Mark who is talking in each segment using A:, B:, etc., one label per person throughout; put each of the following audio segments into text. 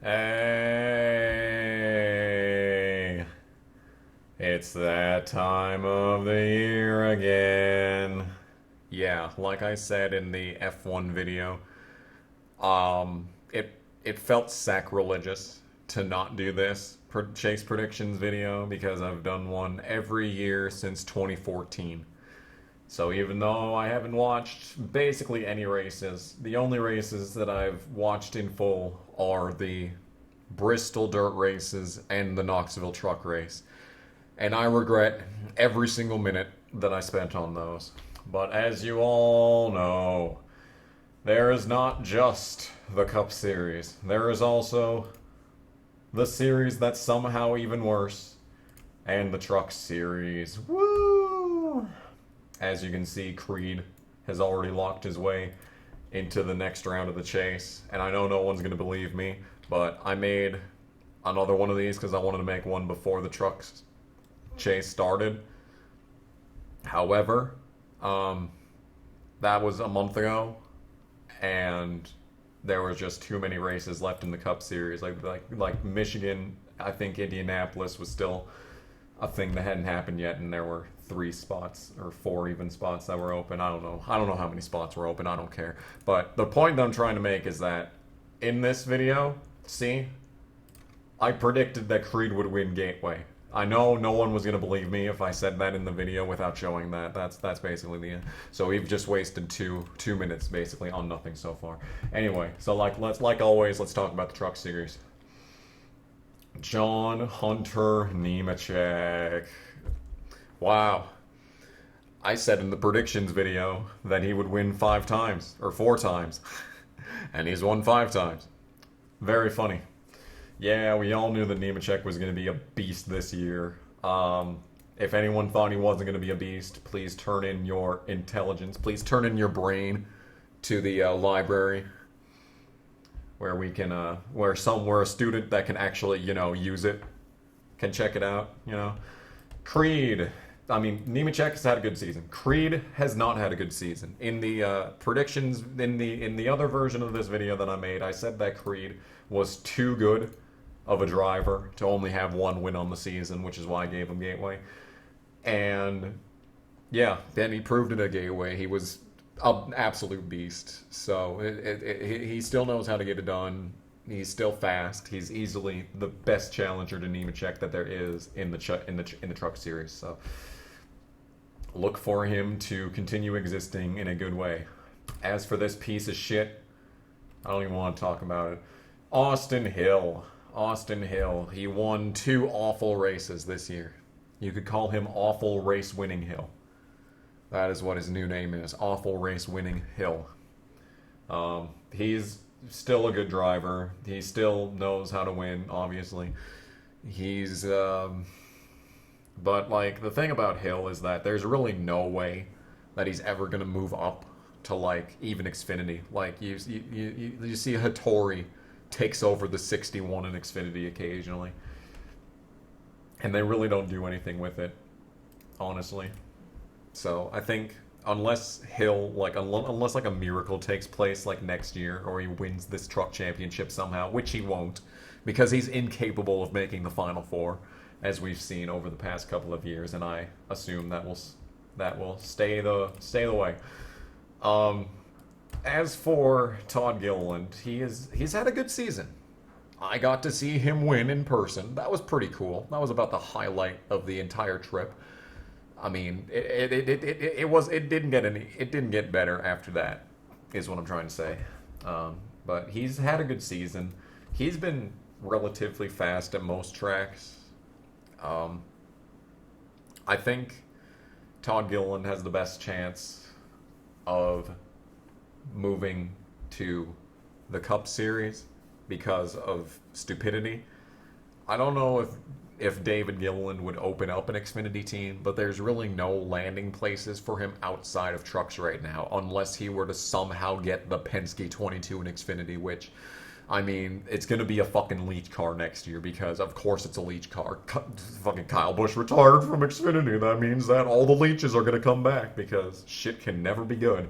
A: Hey, it's that time of the year again. Yeah, like I said in the F1 video, it felt sacrilegious to not do this chase predictions video because I've done one every year since 2014. So even though I haven't watched basically any races, the only races that I've watched in full are the Bristol dirt races and the Knoxville truck race. And I regret every single minute that I spent on those. But as you all know, there is not just the Cup Series. There is also the series that's somehow even worse, and the Truck Series. Woo! As you can see, Creed has already locked his way into the next round of the chase. And I know no one's going to believe me, but I made another one of these because I wanted to make one before the trucks chase started. However, that was a month ago, and there was just too many races left in the Cup Series. Like Michigan, I think Indianapolis was still a thing that hadn't happened yet, and there were 3 spots or 4 even spots that were open. I don't know how many spots were open. I don't care. But the point that I'm trying to make is that in this video, see, I predicted that Creed would win Gateway. I know no one was gonna believe me if I said that in the video without showing that. That's basically the end. So we've just wasted two minutes basically on nothing so far. Anyway, so like always, let's talk about the Truck Series. John Hunter Nemechek. Wow. I said in the predictions video that he would win 5 times, or 4 times. And he's won 5 times. Very funny. Yeah, we all knew that Nemechek was going to be a beast this year. If anyone thought he wasn't going to be a beast, please turn in your intelligence. Please turn in your brain to the library, where we can, where a student that can actually, use it can check it out. Creed. I mean, Nemechek has had a good season. Creed has not had a good season. In the predictions, in the other version of this video that I made, I said that Creed was too good of a driver to only have 1 win on the season, which is why I gave him Gateway. And yeah, then he proved it at Gateway. He was an absolute beast. So he still knows how to get it done. He's still fast. He's easily the best challenger to Nemechek that there is in the Truck Series. So look for him to continue existing in a good way. As for this piece of shit, I don't even want to talk about it. Austin Hill. He won 2 awful races this year. You could call him Awful Race Winning Hill. That is what his new name is. Awful Race Winning Hill. He's still a good driver. He still knows how to win, obviously. He's, but like, the thing about Hill is that there's really no way that he's ever going to move up to, like, even Xfinity. Like, you see Hattori takes over the 61 in Xfinity occasionally. And they really don't do anything with it, honestly. So I think unless Hill, unless like a miracle takes place like next year, or he wins this truck championship somehow, which he won't, because he's incapable of making the Final 4, as we've seen over the past couple of years, and I assume that will stay the way. As for Todd Gilliland, he's had a good season. I got to see him win in person. That was pretty cool. That was about the highlight of the entire trip. I mean, it didn't get better after that, is what I'm trying to say. But he's had a good season. He's been relatively fast at most tracks. I think Todd Gilliland has the best chance of moving to the Cup Series because of stupidity. I don't know if David Gilliland would open up an Xfinity team, but there's really no landing places for him outside of trucks right now, unless he were to somehow get the Penske 22 in Xfinity, which, I mean, it's going to be a fucking Leach car next year, because of course it's a Leach car. Fucking Kyle Busch retired from Xfinity. That means that all the Leaches are going to come back, because shit can never be good.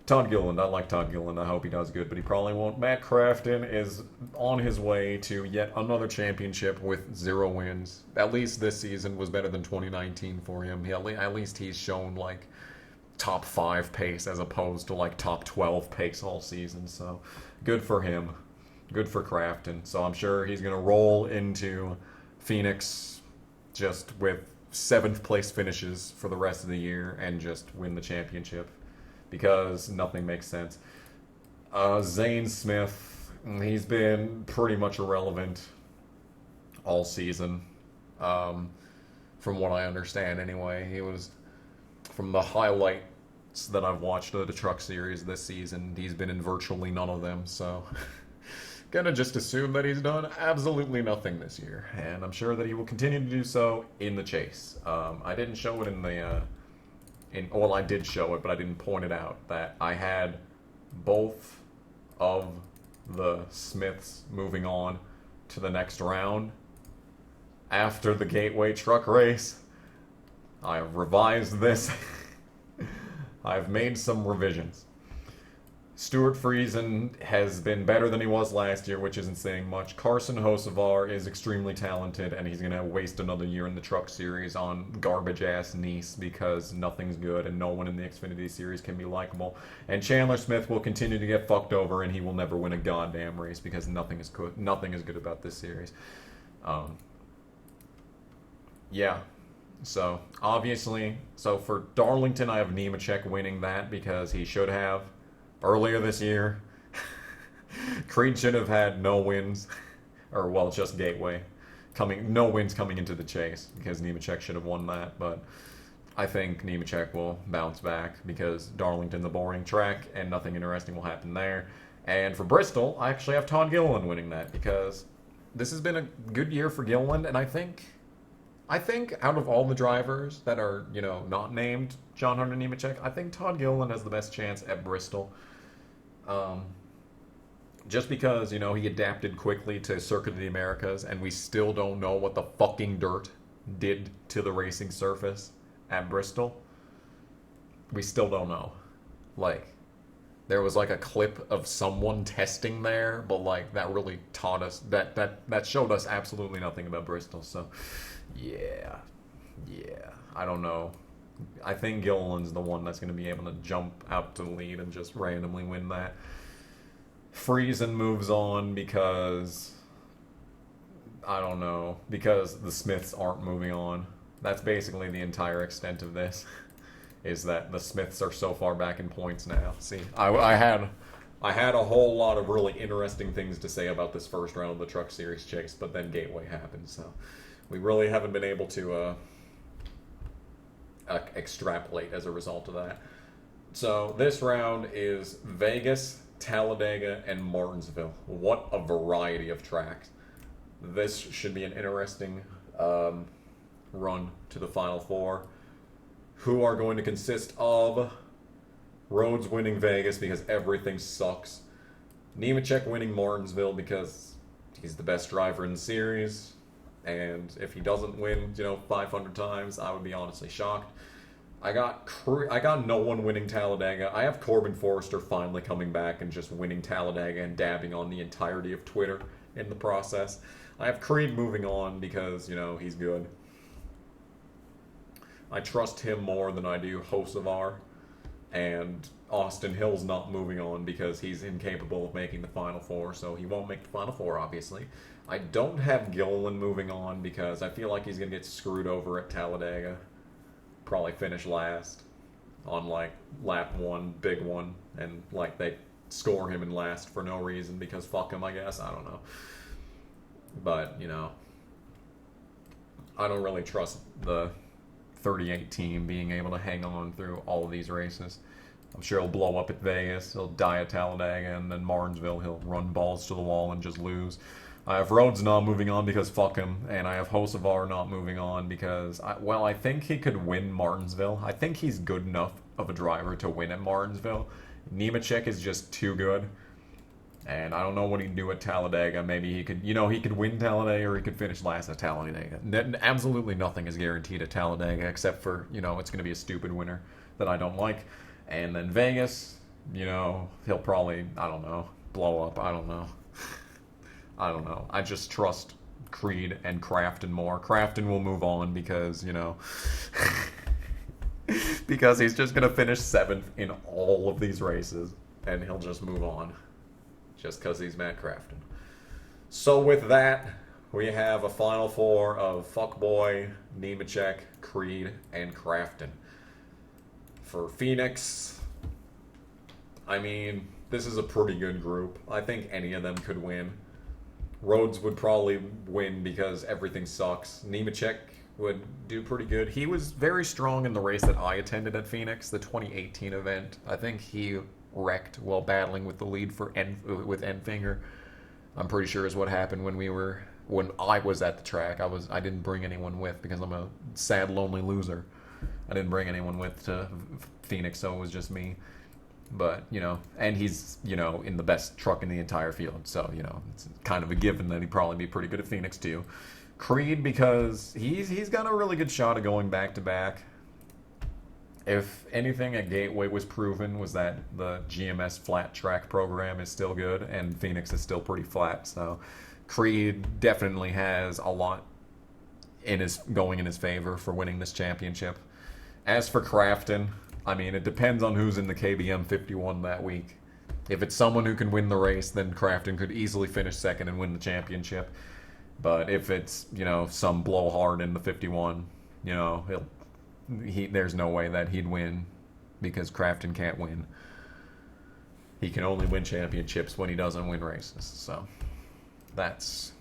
A: Todd Gilliland, I like Todd Gilliland. I hope he does good, but he probably won't. Matt Crafton is on his way to yet another championship with 0 wins. At least this season was better than 2019 for him. At least he's shown like top 5 pace as opposed to like top 12 pace all season. So good for him. Good for Crafton. So I'm sure he's going to roll into Phoenix just with 7th place finishes for the rest of the year and just win the championship. Because nothing makes sense. Zane Smith, he's been pretty much irrelevant all season. From what I understand anyway. He was, from the highlights that I've watched of the Truck Series this season, he's been in virtually none of them, so gonna just assume that he's done absolutely nothing this year. And I'm sure that he will continue to do so in the chase. I didn't show it in the... well, I did show it, but I didn't point it out, that I had both of the Smiths moving on to the next round after the Gateway Truck Race. I've revised this. I've made some revisions. Stuart Friesen has been better than he was last year, which isn't saying much. Carson Hocevar is extremely talented, and he's going to waste another year in the Truck Series on garbage-ass Nice because nothing's good and no one in the Xfinity Series can be likable. And Chandler Smith will continue to get fucked over, and he will never win a goddamn race because nothing is good about this series. Yeah. So, obviously, for Darlington, I have Nemechek winning that because he should have. Earlier this year, Creed should have had no wins, or well, just Gateway, no wins coming into the chase because Nemechek should have won that. But I think Nemechek will bounce back because Darlington's a boring track and nothing interesting will happen there. And for Bristol, I actually have Todd Gilliland winning that because this has been a good year for Gilliland, and I think out of all the drivers that are, not named John Hunter Nemechek, I think Todd Gilliland has the best chance at Bristol. Just because, he adapted quickly to Circuit of the Americas, and we still don't know what the fucking dirt did to the racing surface at Bristol. We still don't know. There was a clip of someone testing there, but that really taught us, that showed us absolutely nothing about Bristol, so... Yeah, I don't know. I think Gilliland's the one that's going to be able to jump out to the lead and just randomly win that. Friesen moves on because... I don't know. Because the Smiths aren't moving on. That's basically the entire extent of this. Is that the Smiths are so far back in points now. See, I had a whole lot of really interesting things to say about this first round of the Truck Series chase, but then Gateway happened, so... We really haven't been able to extrapolate as a result of that. So this round is Vegas, Talladega, and Martinsville. What a variety of tracks. This should be an interesting run to the Final Four. Who are going to consist of Rhodes winning Vegas because everything sucks. Nemechek winning Martinsville because he's the best driver in the series. And if he doesn't win, 500 times, I would be honestly shocked. I got no one winning Talladega. I have Corbin Forrester finally coming back and just winning Talladega and dabbing on the entirety of Twitter in the process. I have Creed moving on because, he's good. I trust him more than I do Hocevar. And Austin Hill's not moving on because he's incapable of making the Final Four, so he won't make the Final Four, obviously. I don't have Gilliland moving on because I feel like he's going to get screwed over at Talladega. Probably finish last on, lap 1, big one, and, they score him in last for no reason because fuck him, I guess. I don't know. But, I don't really trust the 38 team being able to hang on through all of these races. I'm sure he'll blow up at Vegas, he'll die at Talladega, and then Martinsville, he'll run balls to the wall and just lose. I have Rhodes not moving on because fuck him, and I have Hocevar not moving on because, I think he could win Martinsville. I think he's good enough of a driver to win at Martinsville. Nemechek is just too good, and I don't know what he'd do at Talladega. Maybe he could, he could win Talladega or he could finish last at Talladega. Absolutely nothing is guaranteed at Talladega except for, it's going to be a stupid winner that I don't like. And then Vegas, You know, he'll probably, I don't know, blow up. I don't know. I don't know. I just trust Creed and Crafton more. Crafton will move on because, you know, because he's just going to finish 7th in all of these races, and he'll just move on just because he's Matt Crafton. So with that, we have a final 4 of Fuckboy, Nemechek, Creed, and Crafton. For Phoenix, I mean, this is a pretty good group. I think any of them could win. Rhodes would probably win because everything sucks. Nemechek would do pretty good. He was very strong in the race that I attended at Phoenix, the 2018 event. I think he wrecked while battling with the lead for with Enfinger. I'm pretty sure is what happened when I was at the track. I didn't bring anyone with because I'm a sad, lonely loser. I didn't bring anyone with to Phoenix, so it was just me. But, you know, and he's, you know, in the best truck in the entire field. So, you know, it's kind of a given that he'd probably be pretty good at Phoenix, too. Creed, because he's got a really good shot of going back-to-back. If anything at Gateway was proven, was that the GMS flat track program is still good, and Phoenix is still pretty flat. So Creed definitely has a lot going in his favor for winning this championship. As for Crafton, I mean, it depends on who's in the KBM 51 that week. If it's someone who can win the race, then Crafton could easily finish 2nd and win the championship. But if it's, you know, some blowhard in the 51, you know, there's no way that he'd win because Crafton can't win. He can only win championships when he doesn't win races. So that's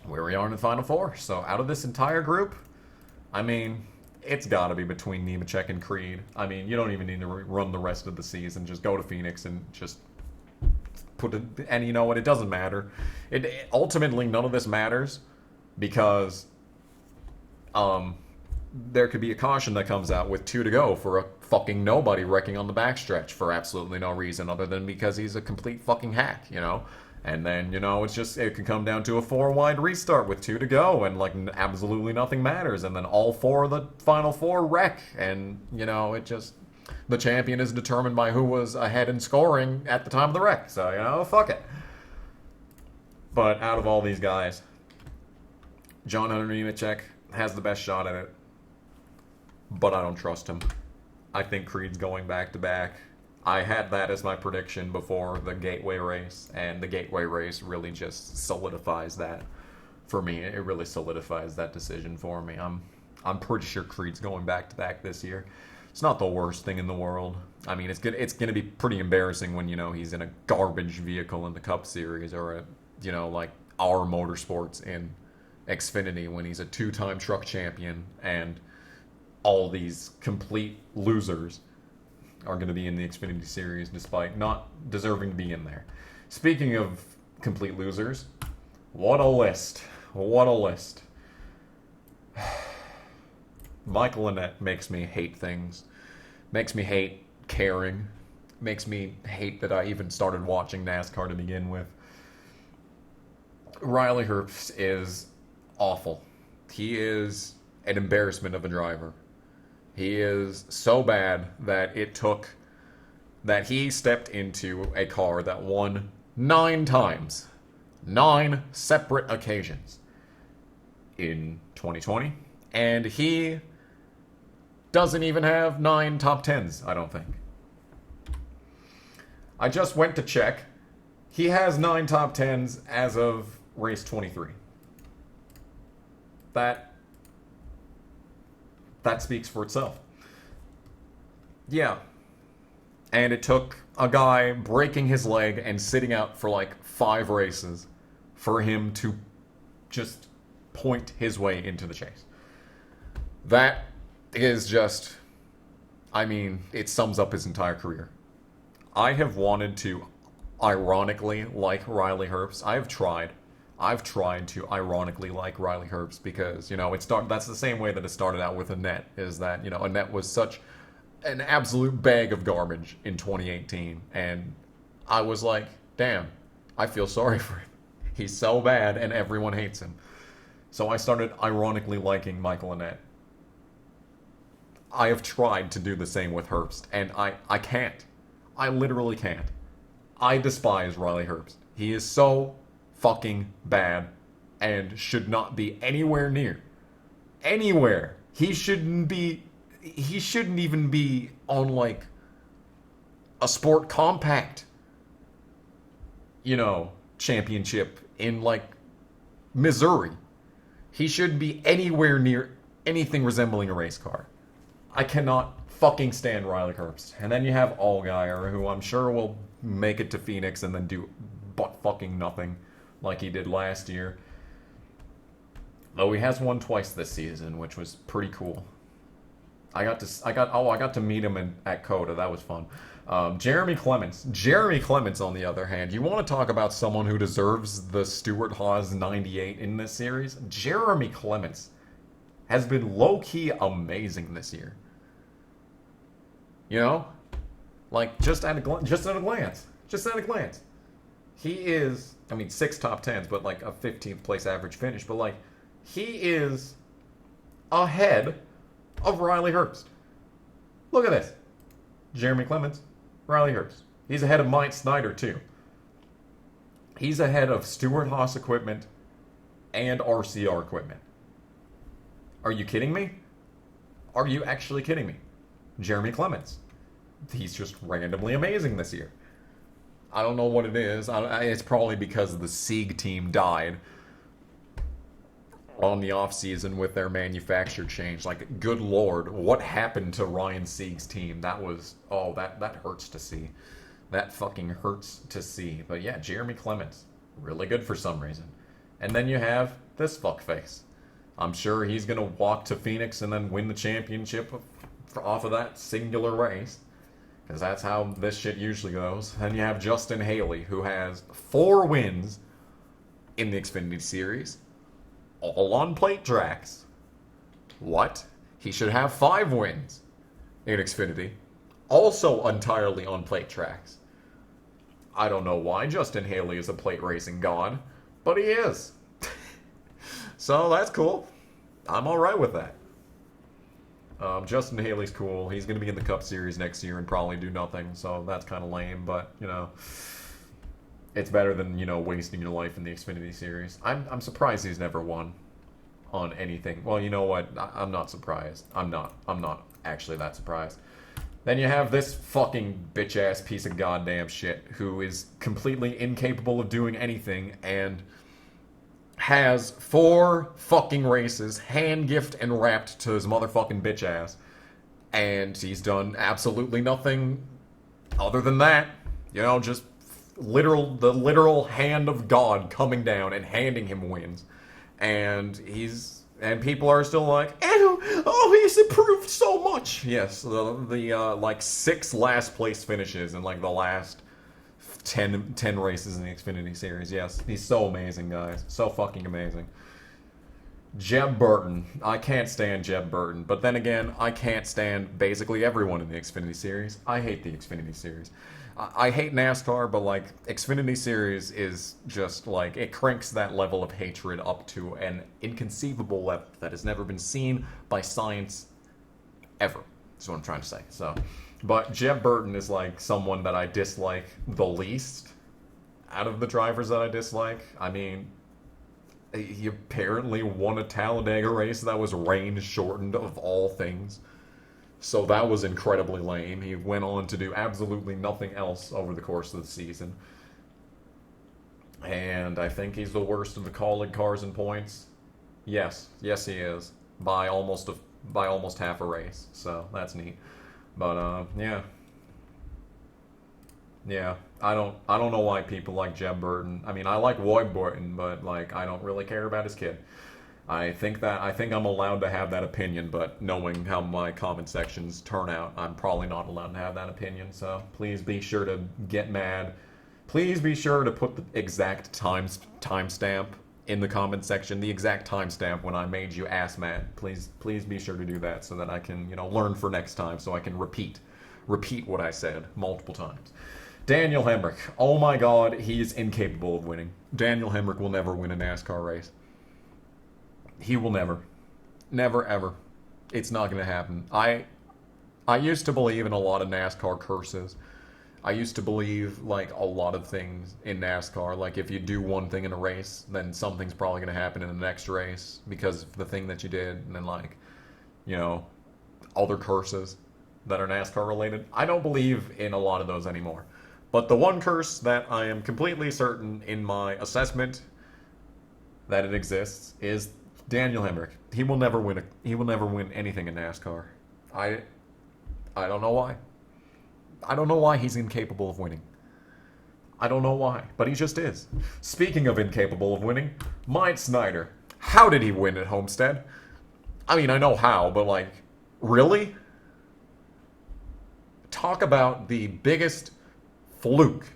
A: where we are in the Final 4. So out of this entire group, I mean, it's got to be between Nemechek and Creed. I mean, you don't even need to run the rest of the season. Just go to Phoenix and just put it. And you know what? It doesn't matter. Ultimately, none of this matters because there could be a caution that comes out with 2 to go for a fucking nobody wrecking on the backstretch for absolutely no reason other than because he's a complete fucking hack, you know? And then, you know, it could come down to a 4-wide restart with 2 to go, and, like, absolutely nothing matters. And then all 4 of the final 4 wreck. And, you know, the champion is determined by who was ahead in scoring at the time of the wreck. So, you know, fuck it. But out of all these guys, John Hunter Nemechek has the best shot at it. But I don't trust him. I think Creed's going back-to-back. I had that as my prediction before the Gateway race, and the Gateway race really just solidifies that for me. It really solidifies that decision for me. I'm pretty sure Creed's going back-to-back this year. It's not the worst thing in the world. I mean, it's gonna be pretty embarrassing when, you know, he's in a garbage vehicle in the Cup Series or you know, like our Motorsports in Xfinity when he's a 2-time truck champion and all these complete losers are going to be in the Xfinity Series despite not deserving to be in there. Speaking of complete losers, what a list. What a list. Michael Annett makes me hate things. Makes me hate caring. Makes me hate that I even started watching NASCAR to begin with. Riley Herbst is awful. He is an embarrassment of a driver. He is so bad that he stepped into a car that won 9 times. 9 separate occasions in 2020. And he doesn't even have 9 top 10s, I don't think. I just went to check. He has 9 top 10s as of race 23. That speaks for itself. Yeah. And it took a guy breaking his leg and sitting out for like 5 races for him to just point his way into the chase. That is just, I mean, it sums up his entire career. I have wanted to ironically like Riley Herbst. I've tried to ironically like Riley Herbst because, you know, that's the same way that it started out with Annett, is that, you know, Annett was such an absolute bag of garbage in 2018, and I was like, damn, I feel sorry for him. He's so bad and everyone hates him. So I started ironically liking Michael Annett. I have tried to do the same with Herbst, and I can't. I literally can't. I despise Riley Herbst. He is so fucking bad and should not be anywhere near. Anywhere. He shouldn't even be on, like, a sport compact, championship in, like, Missouri. He shouldn't be anywhere near anything resembling a race car. I cannot fucking stand Riley Herbst. And then you have Allgaier, who I'm sure will make it to Phoenix and then do butt fucking nothing like he did last year. Though he has won twice this season, which was pretty cool. I got to meet him at COTA. That was fun. Jeremy Clements. Jeremy Clements, on the other hand, you want to talk about someone who deserves the Stuart Haas 98 in this series? Jeremy Clements has been low-key amazing this year. Like, just at a glance. He is, 6 top 10s, but like a 15th place average finish. But like, he is ahead of Riley Herbst. Look at this. Jeremy Clements, Riley Herbst. He's ahead of Mike Snyder, too. He's ahead of Stuart Haas equipment and RCR equipment. Are you kidding me? Are you actually kidding me? Jeremy Clements. He's just randomly amazing this year. I don't know what it is. It's probably because the Sieg team died on the off-season with their manufacturer change. Like, good lord, what happened to Ryan Sieg's team? That hurts to see. That fucking hurts to see. But yeah, Jeremy Clements, really good for some reason. And then you have this fuckface. I'm sure he's going to walk to Phoenix and then win the championship off of that singular race. Because that's how this shit usually goes. Then you have Justin Haley, who has 4 wins in the Xfinity Series. All on plate tracks. What? He should have 5 wins in Xfinity. Also entirely on plate tracks. I don't know why Justin Haley is a plate racing god, but he is. So that's cool. I'm alright with that. Justin Haley's cool. He's going to be in the Cup Series next year and probably do nothing, so that's kind of lame, but, it's better than, wasting your life in the Xfinity Series. I'm surprised he's never won on anything. Well, you know what? I'm not surprised. I'm not actually that surprised. Then you have this fucking bitch-ass piece of goddamn shit who is completely incapable of doing anything and has 4 fucking races hand-gifted and wrapped to his motherfucking bitch ass. And he's done absolutely nothing other than that. Just the literal hand of God coming down and handing him wins. And people are still like, he's improved so much. Yes, the 6 last place finishes in like the last 10 races in the Xfinity Series. Yes, he's so amazing, guys. So fucking amazing. Jeb Burton. I can't stand Jeb Burton. But then again, I can't stand basically everyone in the Xfinity Series. I hate the Xfinity Series. I hate NASCAR, but like, Xfinity Series is just like, it cranks that level of hatred up to an inconceivable level that has never been seen by science ever. That's what I'm trying to say. But Jeb Burton is like someone that I dislike the least out of the drivers that I dislike. He apparently won a Talladega race that was rain shortened of all things. So that was incredibly lame. He went on to do absolutely nothing else over the course of the season. And I think he's the worst of the Kaulig cars in points. Yes, he is. By almost half a race. So that's neat. But yeah. I don't know why people like Jeb Burton. I like Roy Burton, but like, I don't really care about his kid. I think I'm allowed to have that opinion, but knowing how my comment sections turn out, I'm probably not allowed to have that opinion. So please be sure to get mad. Please be sure to put the exact timestamp in the comment section, the exact timestamp when I made you ass mad. Please be sure to do that so that I can, learn for next time, so I can repeat what I said multiple times. Daniel Hemrick. Oh my god, he is incapable of winning. Daniel Hemrick will never win a NASCAR race. He will never. Never, ever. It's not going to happen. I used to believe in a lot of NASCAR curses. I used to believe like a lot of things in NASCAR. Like if you do one thing in a race, then something's probably going to happen in the next race because of the thing that you did, and then like, you know, other curses that are NASCAR related. I don't believe in a lot of those anymore. But the one curse that I am completely certain in my assessment that it exists is Daniel Hemrick. He will never win. He will never win anything in NASCAR. I don't know why. I don't know why he's incapable of winning. I don't know why, but he just is. Speaking of incapable of winning, Myatt Snider. How did he win at Homestead? I mean, I know how, but like, really? Talk about the biggest fluke.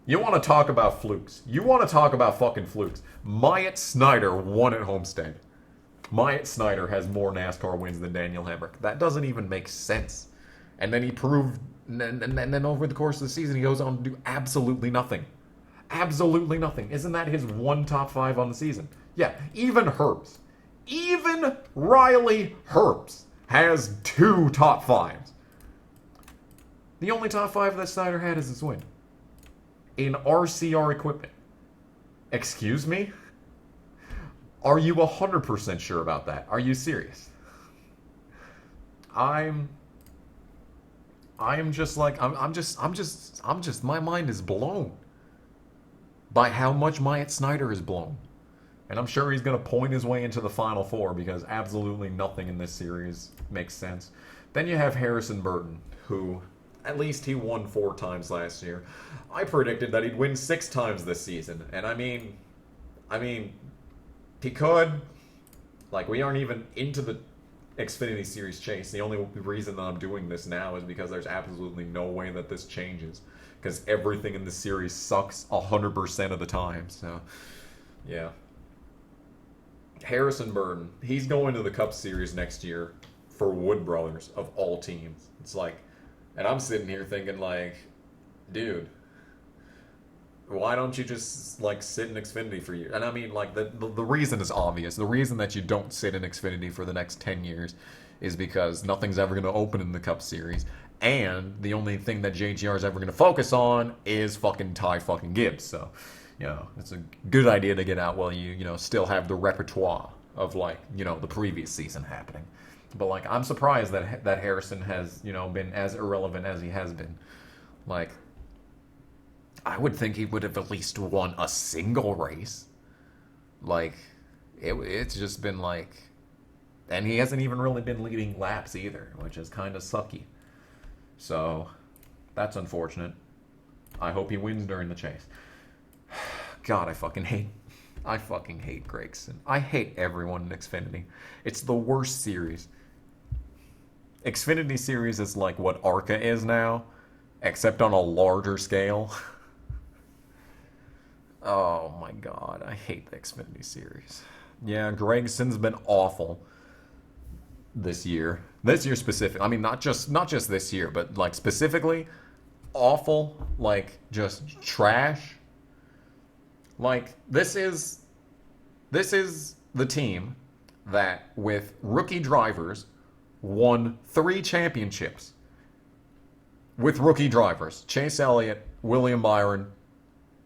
A: You want to talk about flukes. You want to talk about fucking flukes. Myatt Snider won at Homestead. Myatt Snider has more NASCAR wins than Daniel Hemrick. That doesn't even make sense. And then he proved, and then over the course of the season, he goes on to do absolutely nothing. Absolutely nothing. Isn't that his one top 5 on the season? Yeah, even Herbst. Even Riley Herbst has 2 top 5s. The only top 5 that Snyder had is his win. In RCR equipment. Excuse me? Are you 100% sure about that? Are you serious? I'm just like, my mind is blown by how much Myatt Snider is blown. And I'm sure he's going to point his way into the Final Four because absolutely nothing in this series makes sense. Then you have Harrison Burton, who, at least he won 4 times last year. I predicted that he'd win 6 times this season. And I mean, he could. Like, we aren't even into the Xfinity Series chase. The only reason that I'm doing this now is because there's absolutely no way that this changes. Because everything in the series sucks 100% of the time. So, yeah. Harrison Burton, he's going to the Cup Series next year for Wood Brothers, of all teams. It's like, and I'm sitting here thinking like, dude, why don't you just like sit in Xfinity for years? And I mean, like, the reason is obvious. The reason that you don't sit in Xfinity for the next 10 years is because nothing's ever going to open in the Cup Series. And the only thing that JGR is ever going to focus on is fucking Ty fucking Gibbs. So, you know, it's a good idea to get out while you know, still have the repertoire of, like, you know, the previous season happening. But, like, I'm surprised that Harrison has, you know, been as irrelevant as he has been. Like, I would think he would have at least won a single race. Like, it's just been like... And he hasn't even really been leading laps either, which is kind of sucky. So, that's unfortunate. I hope he wins during the chase. God, I fucking hate Gregson. I hate everyone in Xfinity. It's the worst series. Xfinity Series is like what ARCA is now, except on a larger scale. Oh my god, I hate the Xfinity Series. Yeah, Gregson's been awful this year. This year specific. I mean, not just this year, but like specifically awful, like just trash. Like, this is the team that, with rookie drivers, won 3 championships. With rookie drivers. Chase Elliott, William Byron,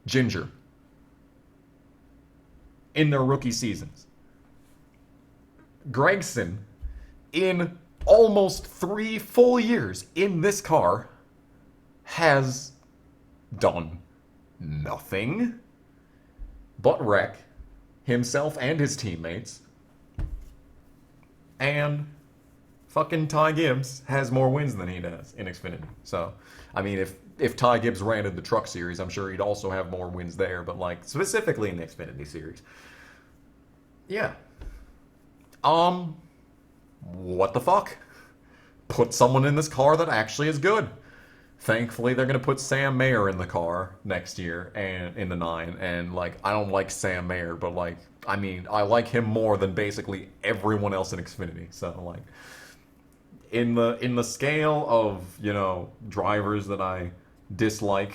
A: Ginger. In their rookie seasons. Gregson, in almost 3 full years in this car, has done nothing but wreck himself and his teammates. And fucking Ty Gibbs has more wins than he does in Xfinity. So, I mean, if Ty Gibbs ran in the Truck Series, I'm sure he'd also have more wins there. But, like, specifically in the Xfinity Series. Yeah. What the fuck? Put someone in this car that actually is good. Thankfully, they're going to put Sam Mayer in the car next year and in the 9. And, like, I don't like Sam Mayer, but, like, I mean, I like him more than basically everyone else in Xfinity. So, like, in the scale of, you know, drivers that I dislike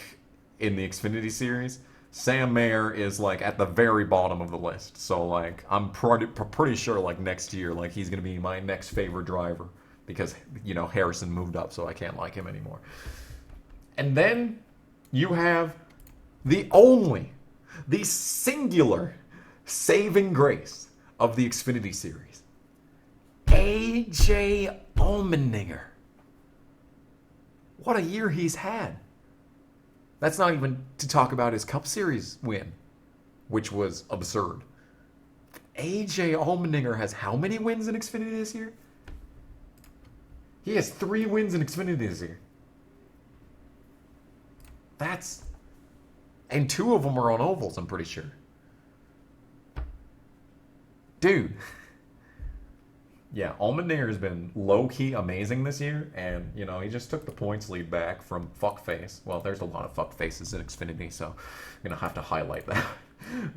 A: in the Xfinity Series, Sam Mayer is, like, at the very bottom of the list. So, like, I'm pretty sure, like, next year, like, he's going to be my next favorite driver. Because, you know, Harrison moved up, so I can't like him anymore. And then you have the singular saving grace of the Xfinity series, AJ Allmendinger. What a year he's had. That's not even to talk about his Cup Series win, which was absurd. AJ Allmendinger has how many wins in Xfinity this year? He has 3 wins in Xfinity this year. And 2 of them are on ovals, I'm pretty sure. Dude. Yeah, Allmendinger has been low-key amazing this year, and, you know, he just took the points lead back from fuckface. Well, there's a lot of fuckfaces in Xfinity, so I'm gonna have to highlight that.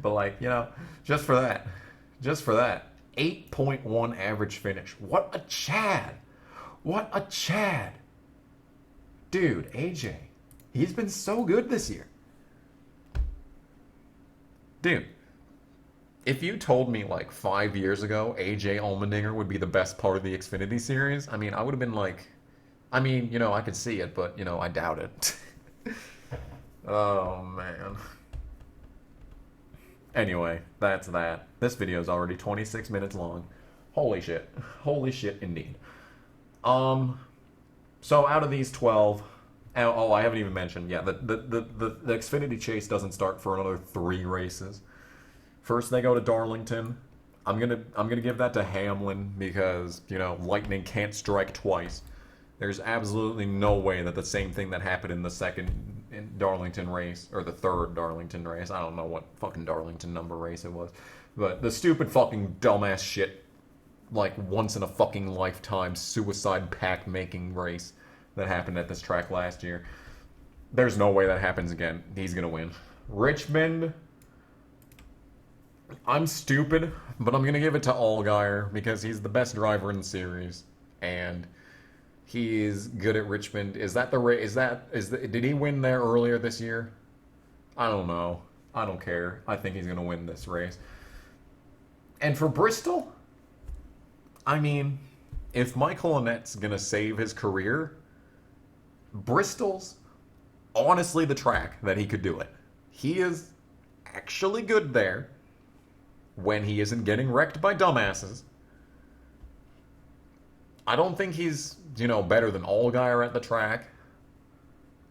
A: But, like, you know, just for that, 8.1 average finish. What a Chad! What a Chad! Dude, AJ, he's been so good this year. Dude, if you told me like 5 years ago AJ Allmendinger would be the best part of the Xfinity series, I mean, I would have been like, I mean, you know, I could see it, but, you know, I doubt it. Oh, man. Anyway, that's that. This video is already 26 minutes long. Holy shit. Holy shit, indeed. So out of these 12, oh, I haven't even mentioned, yeah, the Xfinity Chase doesn't start for another 3 races. First they go to Darlington. I'm gonna give that to Hamlin because, you know, lightning can't strike twice. There's absolutely no way that the same thing that happened in the second Darlington race, or the third Darlington race, I don't know what fucking Darlington number race it was, but the stupid fucking dumbass shit, like once in a fucking lifetime suicide pact making race that happened at this track last year. There's no way that happens again. He's gonna win. Richmond, I'm stupid, but I'm gonna give it to Allgaier because he's the best driver in the series, and he's good at Richmond. Is that the race? Did he win there earlier this year? I don't know. I don't care. I think he's gonna win this race. And for Bristol, I mean, if Michael Annette's gonna save his career, Bristol's honestly the track that he could do it. He is actually good there when he isn't getting wrecked by dumbasses. I don't think he's, you know, better than Allgaier at the track.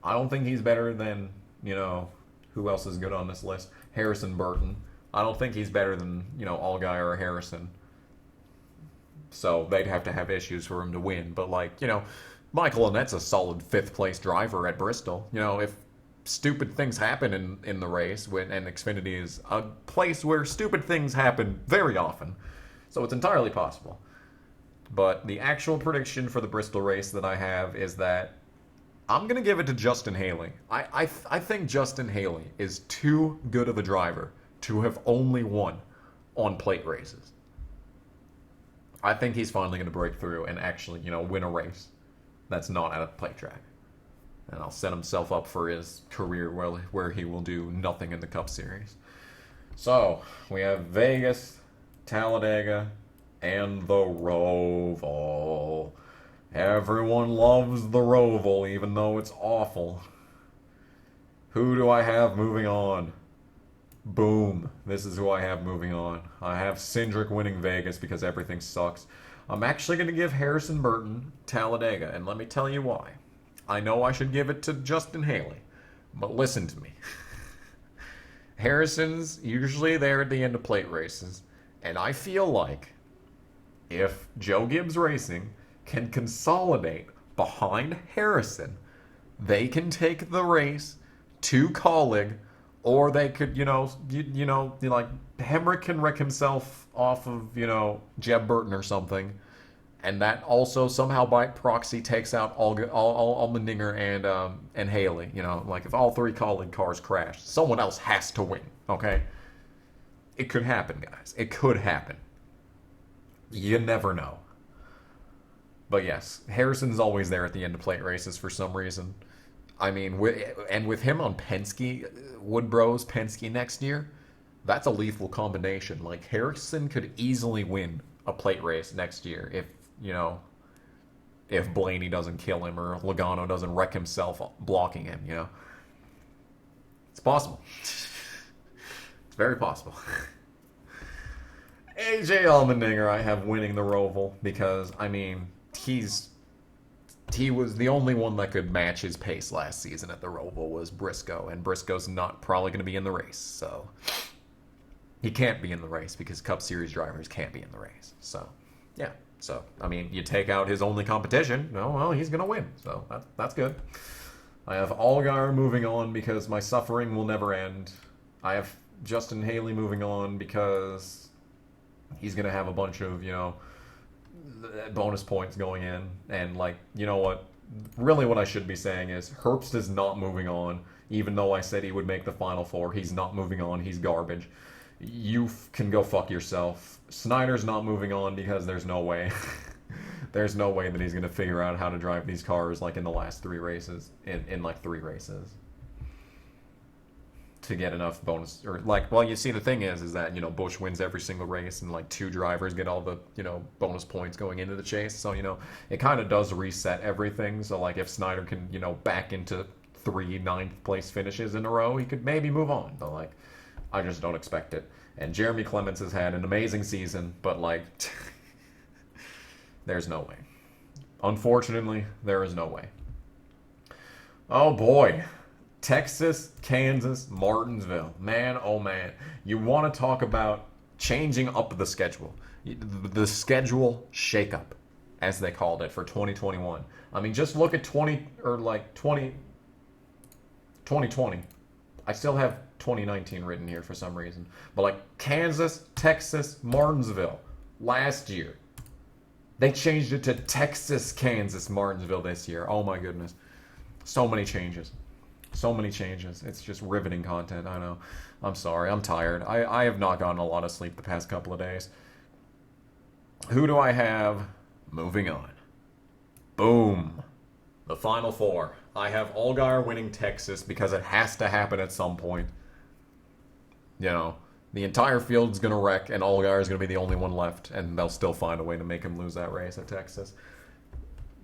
A: I don't think he's better than, you know, who else is good on this list? Harrison Burton. I don't think he's better than, you know, Allgaier or Harrison. So they'd have to have issues for him to win. But, like, you know, Michael Annette's a solid 5th place driver at Bristol. You know, if stupid things happen in the race, and Xfinity is a place where stupid things happen very often, so it's entirely possible. But the actual prediction for the Bristol race that I have is that I'm going to give it to Justin Haley. I think Justin Haley is too good of a driver to have only won on plate races. I think he's finally going to break through and actually, you know, win a race that's not at a plate track. And I'll set himself up for his career where he will do nothing in the Cup Series. So, we have Vegas, Talladega, and the Roval. Everyone loves the Roval, even though it's awful. Who do I have moving on? Boom. This is who I have moving on. I have Cindric winning Vegas because everything sucks. I'm actually going to give Harrison Burton Talladega, and let me tell you why. I know I should give it to Justin Haley, but listen to me. Harrison's usually there at the end of plate races, and I feel like if Joe Gibbs Racing can consolidate behind Harrison, they can take the race to Colleague, or they could, like Hemrick can wreck himself off of, Jeb Burton or something, and that also somehow by proxy takes out Allmendinger and Haley. Like if all 3 Colleague cars crash, someone else has to win. Okay, it could happen, guys. It could happen. You never know. But yes, Harrison's always there at the end of plate races for some reason. I mean, with him on Penske, Woodbros Penske next year, that's a lethal combination. Like, Harrison could easily win a plate race next year if if Blaney doesn't kill him or Logano doesn't wreck himself blocking him, It's possible. It's very possible. AJ Allmendinger I have winning the Roval because, he was the only one that could match his pace last season at the Roval was Briscoe, and Briscoe's not probably going to be in the race, so he can't be in the race because Cup Series drivers can't be in the race. So, yeah. So, you take out his only competition, well, he's going to win. So, that's good. I have Allgaier moving on because my suffering will never end. I have Justin Haley moving on because he's going to have a bunch of, bonus points going in. And, you know what? Really what I should be saying is Herbst is not moving on. Even though I said he would make the Final Four, he's not moving on. He's garbage. You can go fuck yourself. Snyder's not moving on because there's no way. There's no way that he's going to figure out how to drive these cars in the last 3 races. In 3 races. To get enough bonus. You see, the thing is that, Busch wins every single race and 2 drivers get all the, bonus points going into the chase. So, it kind of does reset everything. So, if Snyder can, back into 3 9th place finishes in a row, he could maybe move on. But, I just don't expect it. And Jeremy Clements has had an amazing season, but there's no way. Unfortunately, there is no way. Oh boy. Texas, Kansas, Martinsville. Man, oh man. You want to talk about changing up the schedule. The schedule shakeup, as they called it for 2021. Just look at 2020. I still have 2019 written here for some reason. But Kansas, Texas, Martinsville last year. They changed it to Texas, Kansas, Martinsville this year. Oh my goodness. So many changes. So many changes. It's just riveting content, I know. I'm sorry, I'm tired. I have not gotten a lot of sleep the past couple of days. Who do I have moving on? Boom. The Final Four. I have Allgaier winning Texas because it has to happen at some point. The entire field's going to wreck and Allgaier is going to be the only one left, and they'll still find a way to make him lose that race at Texas.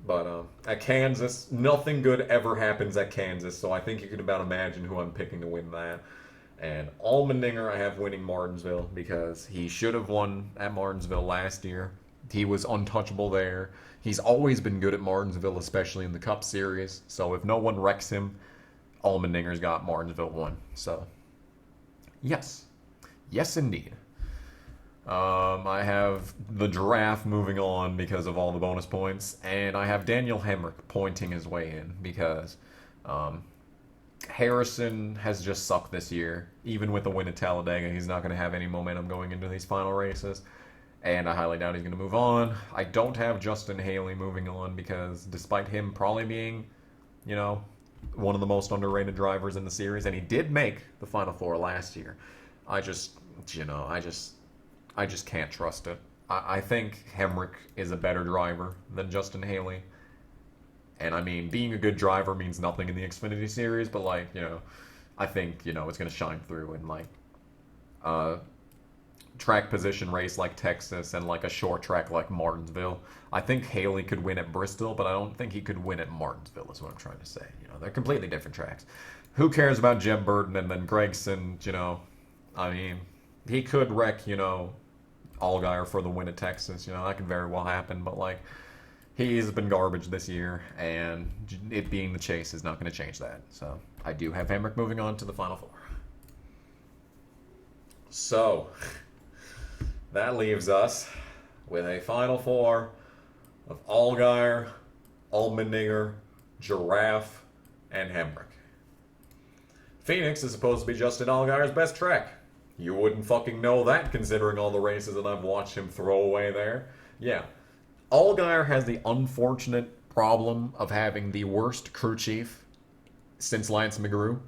A: But at Kansas, nothing good ever happens at Kansas, so I think you can about imagine who I'm picking to win that. And Allmendinger I have winning Martinsville because he should have won at Martinsville last year. He was untouchable there. He's always been good at Martinsville, especially in the Cup Series. So if no one wrecks him, Allmendinger's got Martinsville won. So, yes. Yes, indeed. I have the Giraffe moving on because of all the bonus points. And I have Daniel Hemrick pointing his way in because Harrison has just sucked this year. Even with the win at Talladega, he's not going to have any momentum going into these final races. And I highly doubt he's going to move on. I don't have Justin Haley moving on because despite him probably being, one of the most underrated drivers in the series, and he did make the Final Four last year, I just can't trust it. I think Hemrick is a better driver than Justin Haley. And being a good driver means nothing in the Xfinity series, but I think, it's going to shine through in track position race like Texas and a short track like Martinsville. I think Haley could win at Bristol, but I don't think he could win at Martinsville is what I'm trying to say. They're completely different tracks. Who cares about Jeb Burton and then Gregson, he could wreck, Allgaier for the win at Texas. That could very well happen, but he's been garbage this year, and it being the chase is not going to change that. So I do have Hemrick moving on to the Final Four. So that leaves us with a Final Four of Allgaier, Allmendinger, Giraffe, and Hemrick. Phoenix is supposed to be Justin Allgaier's best track. You wouldn't fucking know that considering all the races that I've watched him throw away there. Yeah. Allgaier has the unfortunate problem of having the worst crew chief since Lance McGrew.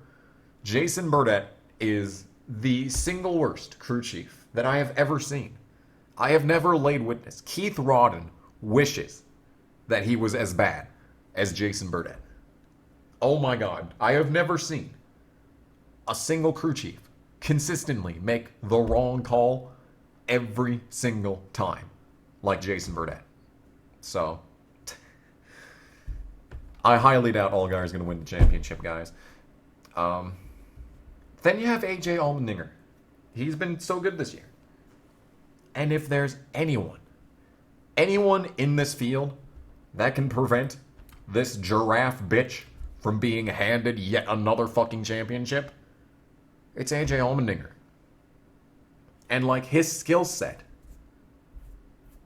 A: Jason Burdett is the single worst crew chief that I have ever seen. I have never laid witness. Keith Rodden wishes that he was as bad as Jason Burdett. Oh my God. I have never seen a single crew chief consistently make the wrong call every single time like Jason Burdett. So, I highly doubt Allgaier is going to win the championship, guys. Then you have AJ Allmendinger. He's been so good this year. And if there's anyone in this field that can prevent this giraffe bitch from being handed yet another fucking championship, it's AJ Allmendinger. And like, his skill set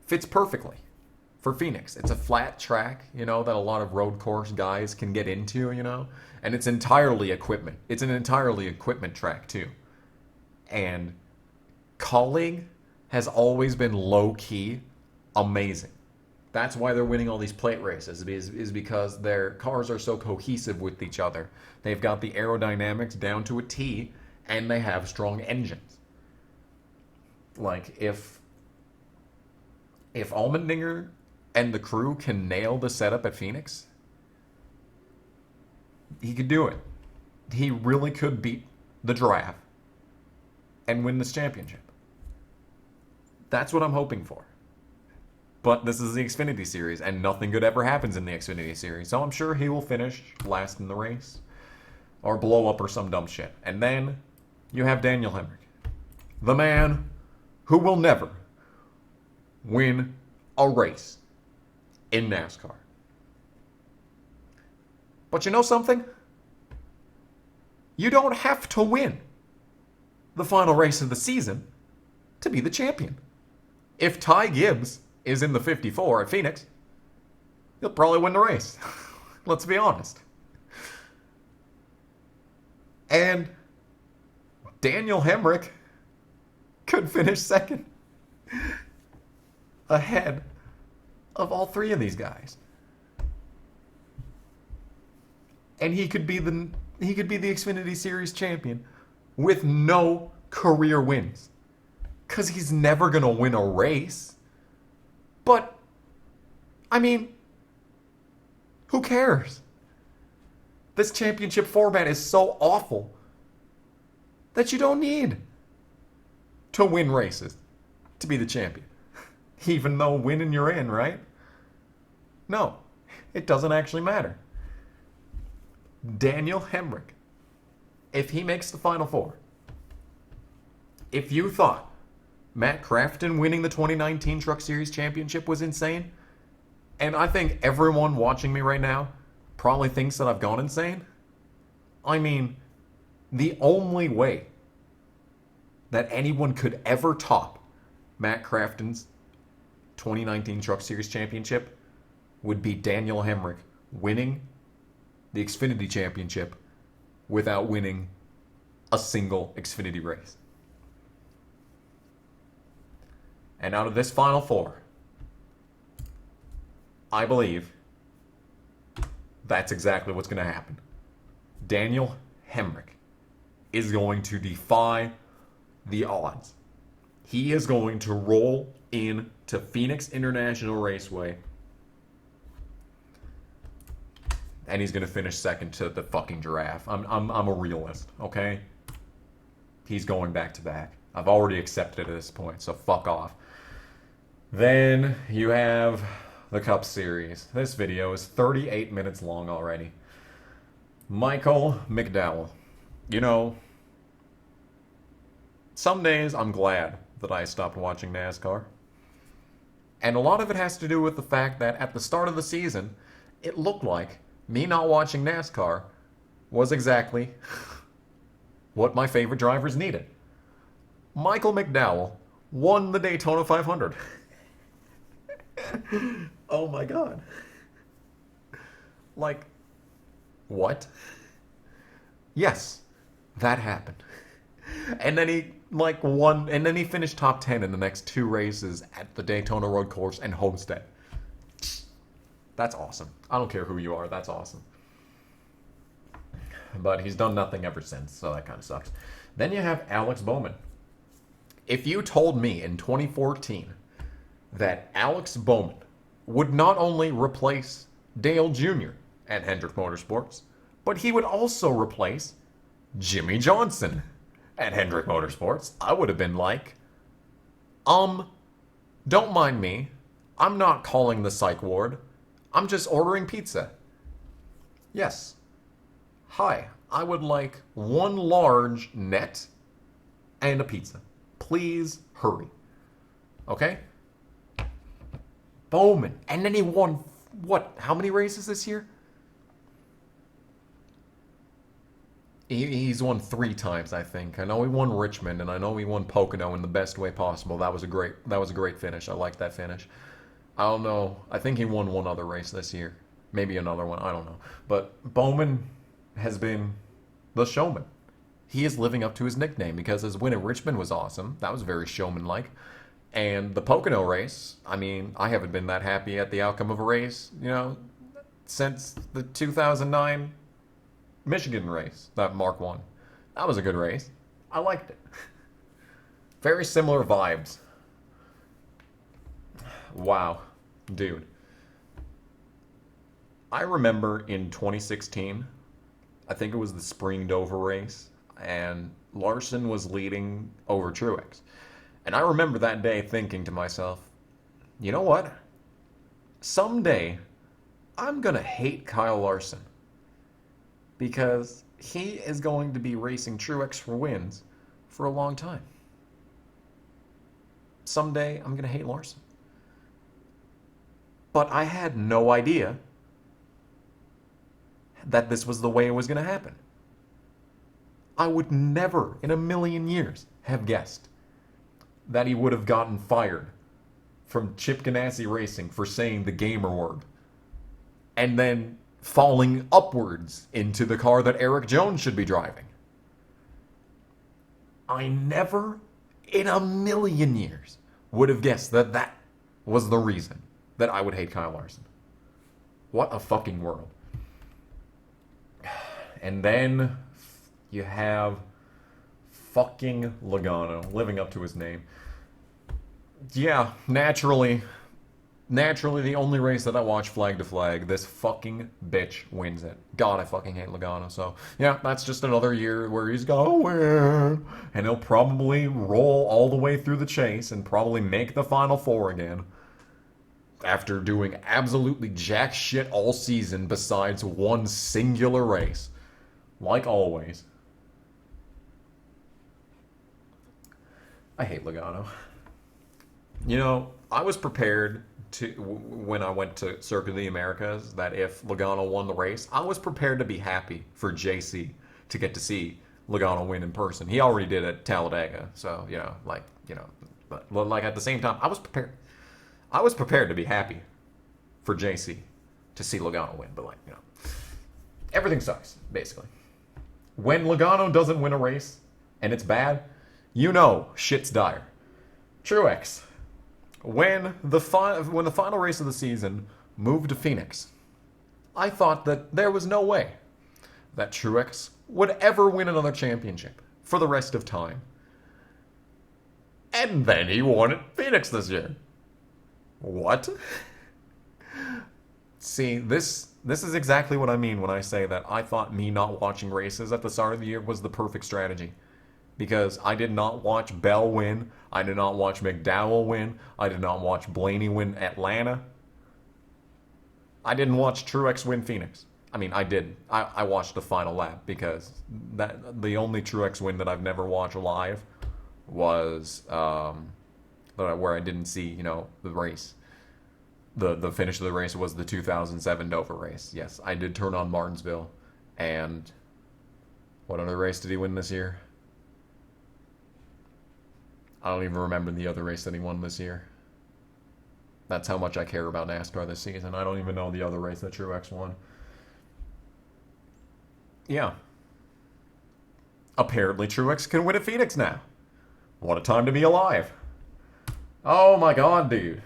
A: fits perfectly for Phoenix. It's a flat track, that a lot of road course guys can get into, and it's entirely equipment. It's an entirely equipment track too. And Colleague has always been low-key amazing. That's why they're winning all these plate races, is because their cars are so cohesive with each other. They've got the aerodynamics down to a T, and they have strong engines. Like, if Allmendinger and the crew can nail the setup at Phoenix, he could do it. He really could beat the giraffe and win this championship. That's what I'm hoping for. But this is the Xfinity Series, and nothing good ever happens in the Xfinity Series, so I'm sure he will finish last in the race, or blow up or some dumb shit. And then you have Daniel Hemric, the man who will never win a race in NASCAR. But you know something? You don't have to win the final race of the season to be the champion. If Ty Gibbs is in the 54 at Phoenix, he'll probably win the race. Let's be honest. And Daniel Hemric could finish second ahead of all three of these guys. And he could be the Xfinity Series champion with no career wins. Because he's never going to win a race. But, I mean, who cares? This championship format is so awful that you don't need to win races to be the champion. Even though winning you're in, right? No, it doesn't actually matter. Daniel Hemric, if he makes the Final Four, if you thought Matt Crafton winning the 2019 Truck Series Championship was insane, and I think everyone watching me right now probably thinks that I've gone insane, I mean, the only way that anyone could ever top Matt Crafton's 2019 Truck Series Championship would be Daniel Hemric winning the Xfinity Championship without winning a single Xfinity race. And out of this Final Four, I believe that's exactly what's going to happen. Daniel Hemric is going to defy the odds. He is going to roll in to Phoenix International Raceway, and he's going to finish second to the fucking giraffe. I'm a realist, okay? He's going back to back. I've already accepted it at this point, so fuck off. Then you have the Cup Series. This video is 38 minutes long already. Michael McDowell. Some days I'm glad that I stopped watching NASCAR. And a lot of it has to do with the fact that at the start of the season, it looked like me not watching NASCAR was exactly what my favorite drivers needed. Michael McDowell won the Daytona 500. Oh my god. Like, what? Yes, that happened. And then he won, and then he finished top 10 in the next two races at the Daytona Road Course and Homestead. That's awesome. I don't care who you are, that's awesome. But he's done nothing ever since, so that kind of sucks. Then you have Alex Bowman. If you told me in 2014 that Alex Bowman would not only replace Dale Jr. at Hendrick Motorsports, but he would also replace Jimmy Johnson at Hendrick Motorsports, I would have been like, don't mind me. I'm not calling the psych ward. I'm just ordering pizza. Yes. Hi, I would like one large net and a pizza. Please hurry. Okay? Bowman. And then he won, what, how many races this year? He's won 3 times, I think. I know he won Richmond, and I know he won Pocono in the best way possible. That was a great finish. I liked that finish. I don't know. I think he won one other race this year. Maybe another one. I don't know. But Bowman has been the showman. He is living up to his nickname because his win at Richmond was awesome. That was very showman-like. And the Pocono race, I mean, I haven't been that happy at the outcome of a race, since the 2009 Michigan race that Mark won. That was a good race. I liked it. Very similar vibes. Wow. Dude. I remember in 2016, I think it was the Spring Dover race, and Larson was leading over Truex. And I remember that day thinking to myself, you know what? Someday, I'm going to hate Kyle Larson. Because he is going to be racing Truex for wins for a long time. Someday, I'm going to hate Larson. But I had no idea that this was the way it was going to happen. I would never in a million years have guessed that he would have gotten fired from Chip Ganassi Racing for saying the gamer word. And then falling upwards into the car that Eric Jones should be driving. I never in a million years would have guessed that that was the reason that I would hate Kyle Larson. What a fucking world. And then you have fucking Logano living up to his name. Yeah, naturally, the only race that I watch flag to flag, this fucking bitch wins it. God, I fucking hate Logano. So, yeah, that's just another year where he's gonna win. And he'll probably roll all the way through the chase and probably make the Final Four again. After doing absolutely jack shit all season besides one singular race. Like always. I hate Logano. I was prepared to, when I went to Circuit of the Americas, that if Logano won the race, I was prepared to be happy for JC to get to see Logano win in person. He already did at Talladega, so, but like at the same time, I was prepared. I was prepared to be happy for JC to see Logano win, but everything sucks, basically. When Logano doesn't win a race, and it's bad, shit's dire. Truex. When the final race of the season moved to Phoenix, I thought that there was no way that Truex would ever win another championship for the rest of time. And then he won at Phoenix this year. What? See, this is exactly what I mean when I say that I thought me not watching races at the start of the year was the perfect strategy. Because I did not watch Bell win. I did not watch McDowell win. I did not watch Blaney win Atlanta. I didn't watch Truex win Phoenix. I mean, I did. I watched the final lap because the only Truex win that I've never watched live was where I didn't see, the race. The finish of the race was the 2007 Dover race. Yes, I did turn on Martinsville. And what other race did he win this year? I don't even remember the other race that he won this year. That's how much I care about NASCAR this season. I don't even know the other race that Truex won. Yeah. Apparently Truex can win at Phoenix now. What a time to be alive. Oh my god, dude.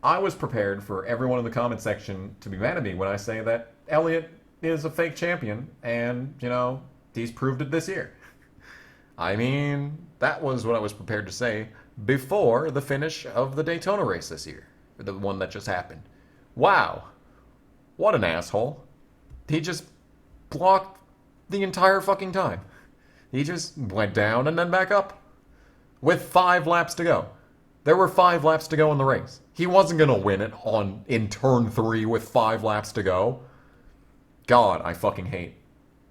A: I was prepared for everyone in the comment section to be mad at me when I say that Elliott is a fake champion and, he's proved it this year. I mean, that was what I was prepared to say before the finish of the Daytona race this year. The one that just happened. Wow. What an asshole. He just blocked the entire fucking time. He just went down and then back up. With 5 laps to go. There were 5 laps to go in the race. He wasn't going to win it in turn 3 with 5 laps to go. God, I fucking hate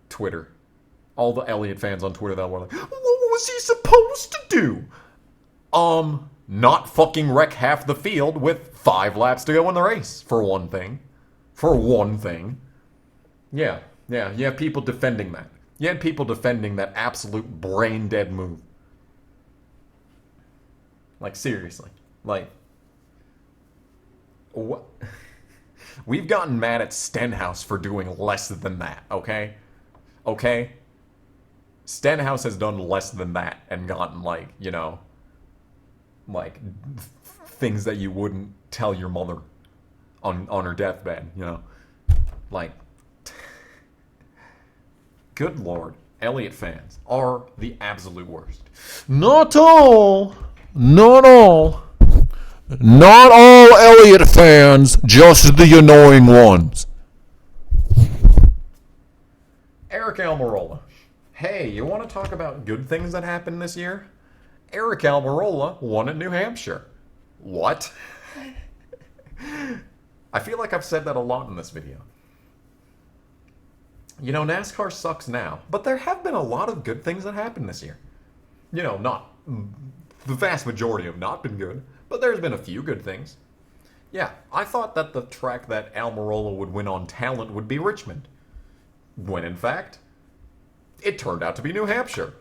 A: Twitter. All the Elliott fans on Twitter that were like, what was he supposed to do? Not fucking wreck half the field with 5 laps to go in the race, for one thing. For one thing. Yeah, you have people defending that. You had people defending that absolute brain-dead move. Like, seriously. Like, what? We've gotten mad at Stenhouse for doing less than that, okay? Okay? Stenhouse has done less than that and gotten, like, you know, like, things that you wouldn't tell your mother on her deathbed, you know? Like, good lord. Elliott fans are the absolute worst.
B: Not all. Not all. Not all Elliott fans, just the annoying ones.
A: Eric Almirola. Hey, you want to talk about good things that happened this year? Eric Almirola won at New Hampshire. What? I feel like I've said that a lot in this video. You know, NASCAR sucks now, but there have been a lot of good things that happened this year. You know, not the vast majority have not been good, but there's been a few good things. Yeah, I thought that the track that Almirola would win on talent would be Richmond, when in fact, it turned out to be New Hampshire.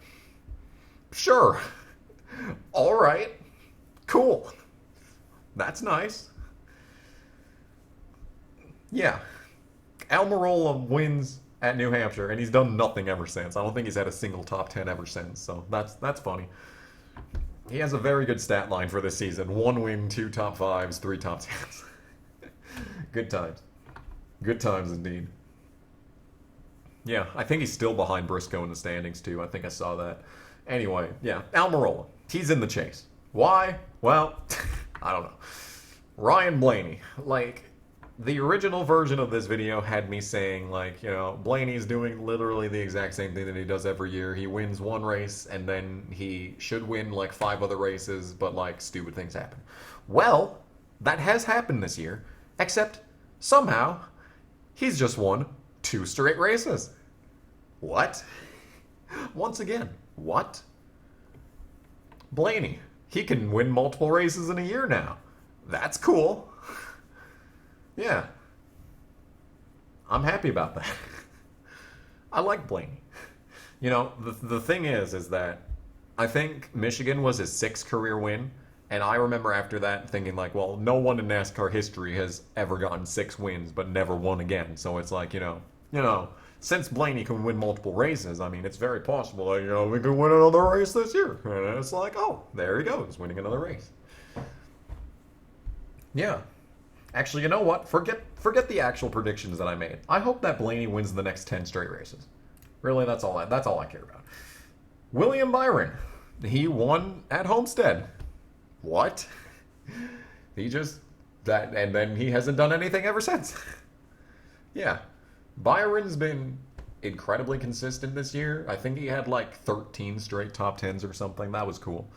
A: Sure. All right. Cool. That's nice. Yeah. Almirola wins at New Hampshire, and he's done nothing ever since. I don't think he's had a single top 10 ever since, so that's funny. He has a very good stat line for this season. 1 win, 2 top 5s, 3 top 10s. Good times. Good times indeed. Yeah, I think he's still behind Briscoe in the standings, too. I think I saw that. Anyway, yeah, Almirola. He's in the chase. Why? Well, I don't know. Ryan Blaney. Like, the original version of this video had me saying, like, you know, Blaney's doing literally the exact same thing that he does every year. He wins 1 race, and then he should win, like, 5 other races, but, like, stupid things happen. Well, that has happened this year, except somehow he's just won 2 straight races. What? Once again, what? Blaney. He can win multiple races in a year now. That's cool. Yeah. I'm happy about that. I like Blaney. You know, the thing is that I think Michigan was his 6th career win, and I remember after that thinking like, well, no one in NASCAR history has ever gotten 6 wins but never won again. So it's like, you know, since Blaney can win multiple races, I mean, it's very possible that, you know, we could win another race this year. And it's like, oh, there he goes, winning another race. Yeah. Actually, you know what? Forget the actual predictions that I made. I hope that Blaney wins the next 10 straight races. Really, that's all I care about. William Byron. He won at Homestead. What? He just that, and then he hasn't done anything ever since. Yeah. Byron's been incredibly consistent this year. I think he had like 13 straight top 10s or something. That was cool.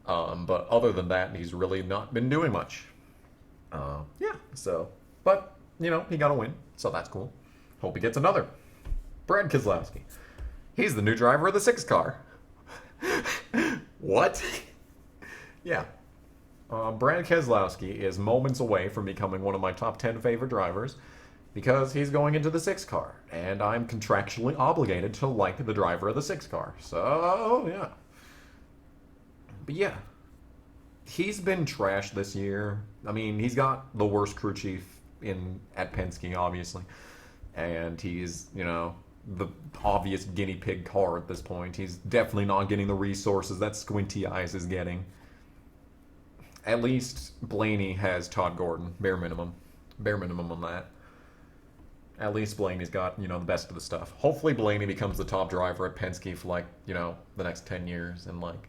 A: But other than that, he's really not been doing much. Yeah, so, but, you know, he got a win, so that's cool. Hope he gets another. Brad Keselowski. He's the new driver of the 6 car. What? Yeah. Brad Keselowski is moments away from becoming one of my top 10 favorite drivers because he's going into the 6 car, and I'm contractually obligated to like the driver of the 6 car. So, yeah. But yeah. He's been trash this year. I mean, he's got the worst crew chief at Penske, obviously. And he's, you know, the obvious guinea pig car at this point. He's definitely not getting the resources that Squinty Eyes is getting. At least Blaney has Todd Gordon, bare minimum. Bare minimum on that. At least Blaney's got, you know, the best of the stuff. Hopefully Blaney becomes the top driver at Penske for, like, you know, the next 10 years and, like,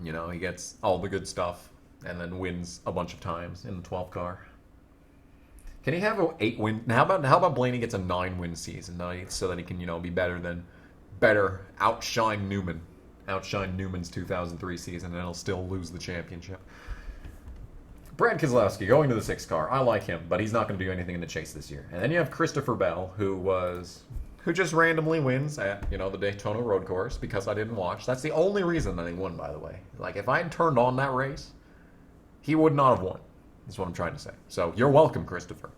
A: you know, he gets all the good stuff and then wins a bunch of times in the 12th car. Can he have an 8-win? How about Blaney gets a 9-win season so that he can, you know, be outshine Newman. Outshine Newman's 2003 season, and he'll still lose the championship. Brad Keselowski going to the 6 car. I like him, but he's not going to do anything in the chase this year. And then you have Christopher Bell, who just randomly wins at, the Daytona Road Course because I didn't watch. That's the only reason that he won, by the way. Like, if I had turned on that race, he would not have won. That's what I'm trying to say. So, you're welcome, Christopher.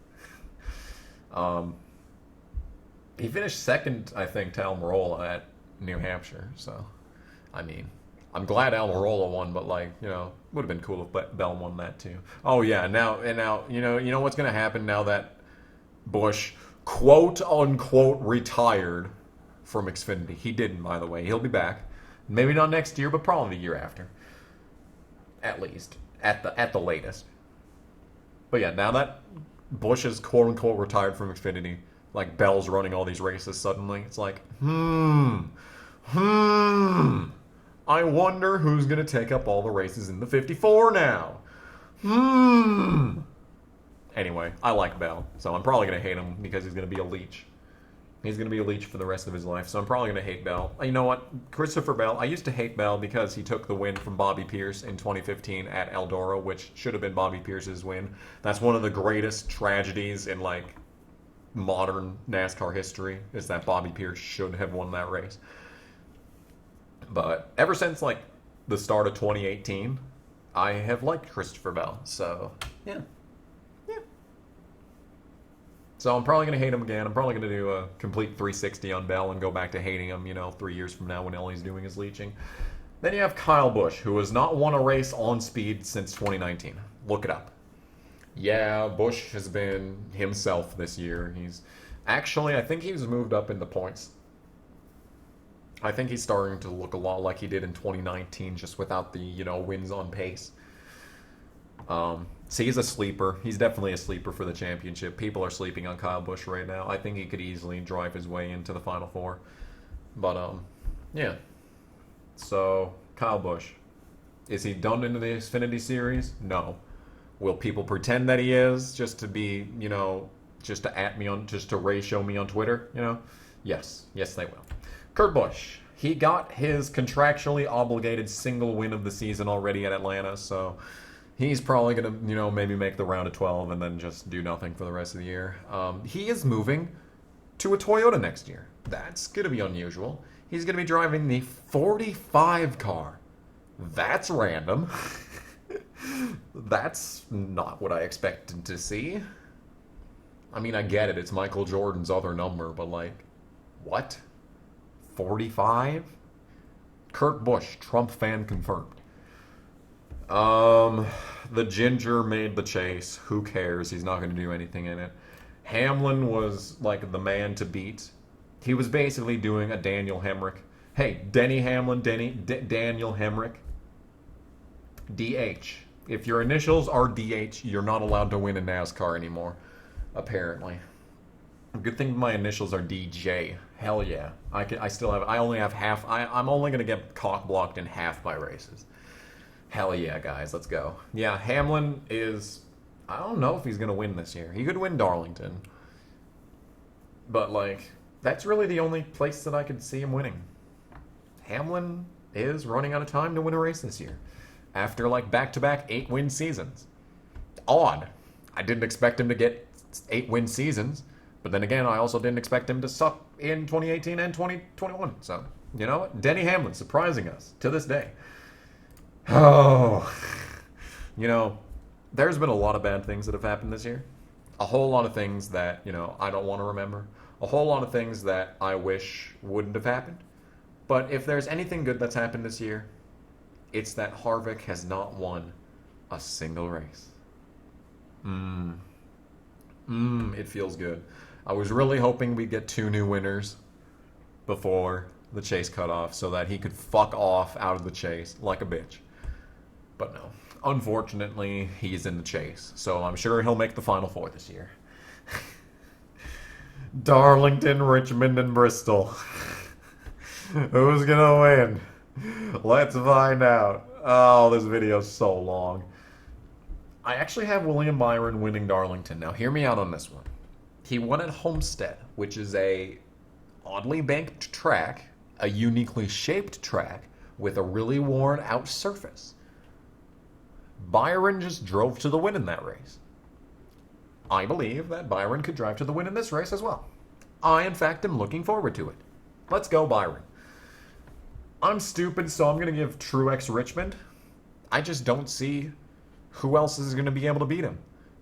A: He finished second, I think, to Almirola at New Hampshire. So, I mean, I'm glad Almirola won, but would have been cool if Bell won that too. Oh yeah, now, you know what's gonna happen now that Busch, quote unquote, retired from Xfinity. He didn't, by the way. He'll be back. Maybe not next year, but probably the year after. At least. At the latest. But yeah, now that Busch is quote unquote retired from Xfinity, like Bell's running all these races suddenly, it's like, I wonder who's going to take up all the races in the 54 now. Anyway, I like Bell, so I'm probably going to hate him because he's going to be a leech. He's going to be a leech for the rest of his life, so I'm probably going to hate Bell. You know what? Christopher Bell, I used to hate Bell because he took the win from Bobby Pierce in 2015 at Eldora, which should have been Bobby Pierce's win. That's one of the greatest tragedies in, modern NASCAR history, is that Bobby Pierce should have won that race. But ever since, the start of 2018, I have liked Christopher Bell. So, yeah. So I'm probably going to hate him again. I'm probably going to do a complete 360 on Bell and go back to hating him, 3 years from now when all he's doing is leeching. Then you have Kyle Busch, who has not won a race on speed since 2019. Look it up. Yeah, Busch has been himself this year. I think he's moved up in the points. I think he's starting to look a lot like he did in 2019, just without the, wins on pace. So he's a sleeper. He's definitely a sleeper for the championship. People are sleeping on Kyle Busch right now. I think he could easily drive his way into the Final Four. But, yeah. So, Kyle Busch. Is he done into the Xfinity Series? No. Will people pretend that he is just to be, just to ratio me on Twitter, Yes. Yes, they will. Kurt Busch. He got his contractually obligated single win of the season already at Atlanta, so he's probably going to, maybe make the round of 12 and then just do nothing for the rest of the year. He is moving to a Toyota next year. That's going to be unusual. He's going to be driving the 45 car. That's random. That's not what I expected to see. I mean, I get it. It's Michael Jordan's other number, but what? 45? Kurt Busch, Trump fan confirmed. The Ginger made the chase. Who cares? He's not going to do anything in it. Hamlin was the man to beat. He was basically doing a Daniel Hemrick. Hey, Daniel Hemrick. DH. If your initials are DH, you're not allowed to win in NASCAR anymore, apparently. Good thing my initials are DJ. Hell yeah. I only have half. I'm only going to get cock blocked in half my races. Hell yeah, guys, let's go. Yeah, Hamlin is... I don't know if he's going to win this year. He could win Darlington. But, that's really the only place that I could see him winning. Hamlin is running out of time to win a race this year. After, back-to-back 8-win seasons. Odd. I didn't expect him to get 8-win seasons. But then again, I also didn't expect him to suck in 2018 and 2021. So, you know what? Denny Hamlin surprising us to this day. Oh, there's been a lot of bad things that have happened this year. A whole lot of things that, I don't want to remember. A whole lot of things that I wish wouldn't have happened. But if there's anything good that's happened this year, it's that Harvick has not won a single race. It feels good. I was really hoping we'd get 2 new winners before the chase cut off so that he could fuck off out of the chase like a bitch. But no. Unfortunately, he's in the chase. So I'm sure he'll make the Final Four this year. Darlington, Richmond, and Bristol. Who's gonna win? Let's find out. Oh, this video's so long. I actually have William Byron winning Darlington. Now, hear me out on this one. He won at Homestead, which is a oddly banked track, a uniquely shaped track, with a really worn out surface. Byron just drove to the win in that race. I believe that Byron could drive to the win in this race as well. I, in fact, am looking forward to it. Let's go, Byron. I'm stupid, so I'm going to give Truex Richmond. I just don't see who else is going to be able to beat him.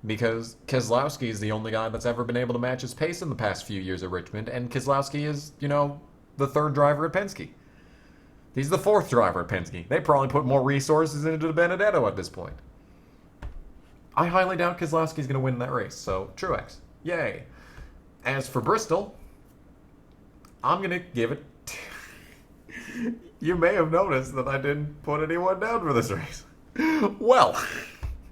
A: Because Keselowski is the only guy that's ever been able to match his pace in the past few years at Richmond, and Keselowski is, the third driver at Penske. He's the fourth driver at Penske. They probably put more resources into Benedetto at this point. I highly doubt Keselowski's going to win that race, so Truex. Yay. As for Bristol, I'm going to give it... You may have noticed that I didn't put anyone down for this race. Well...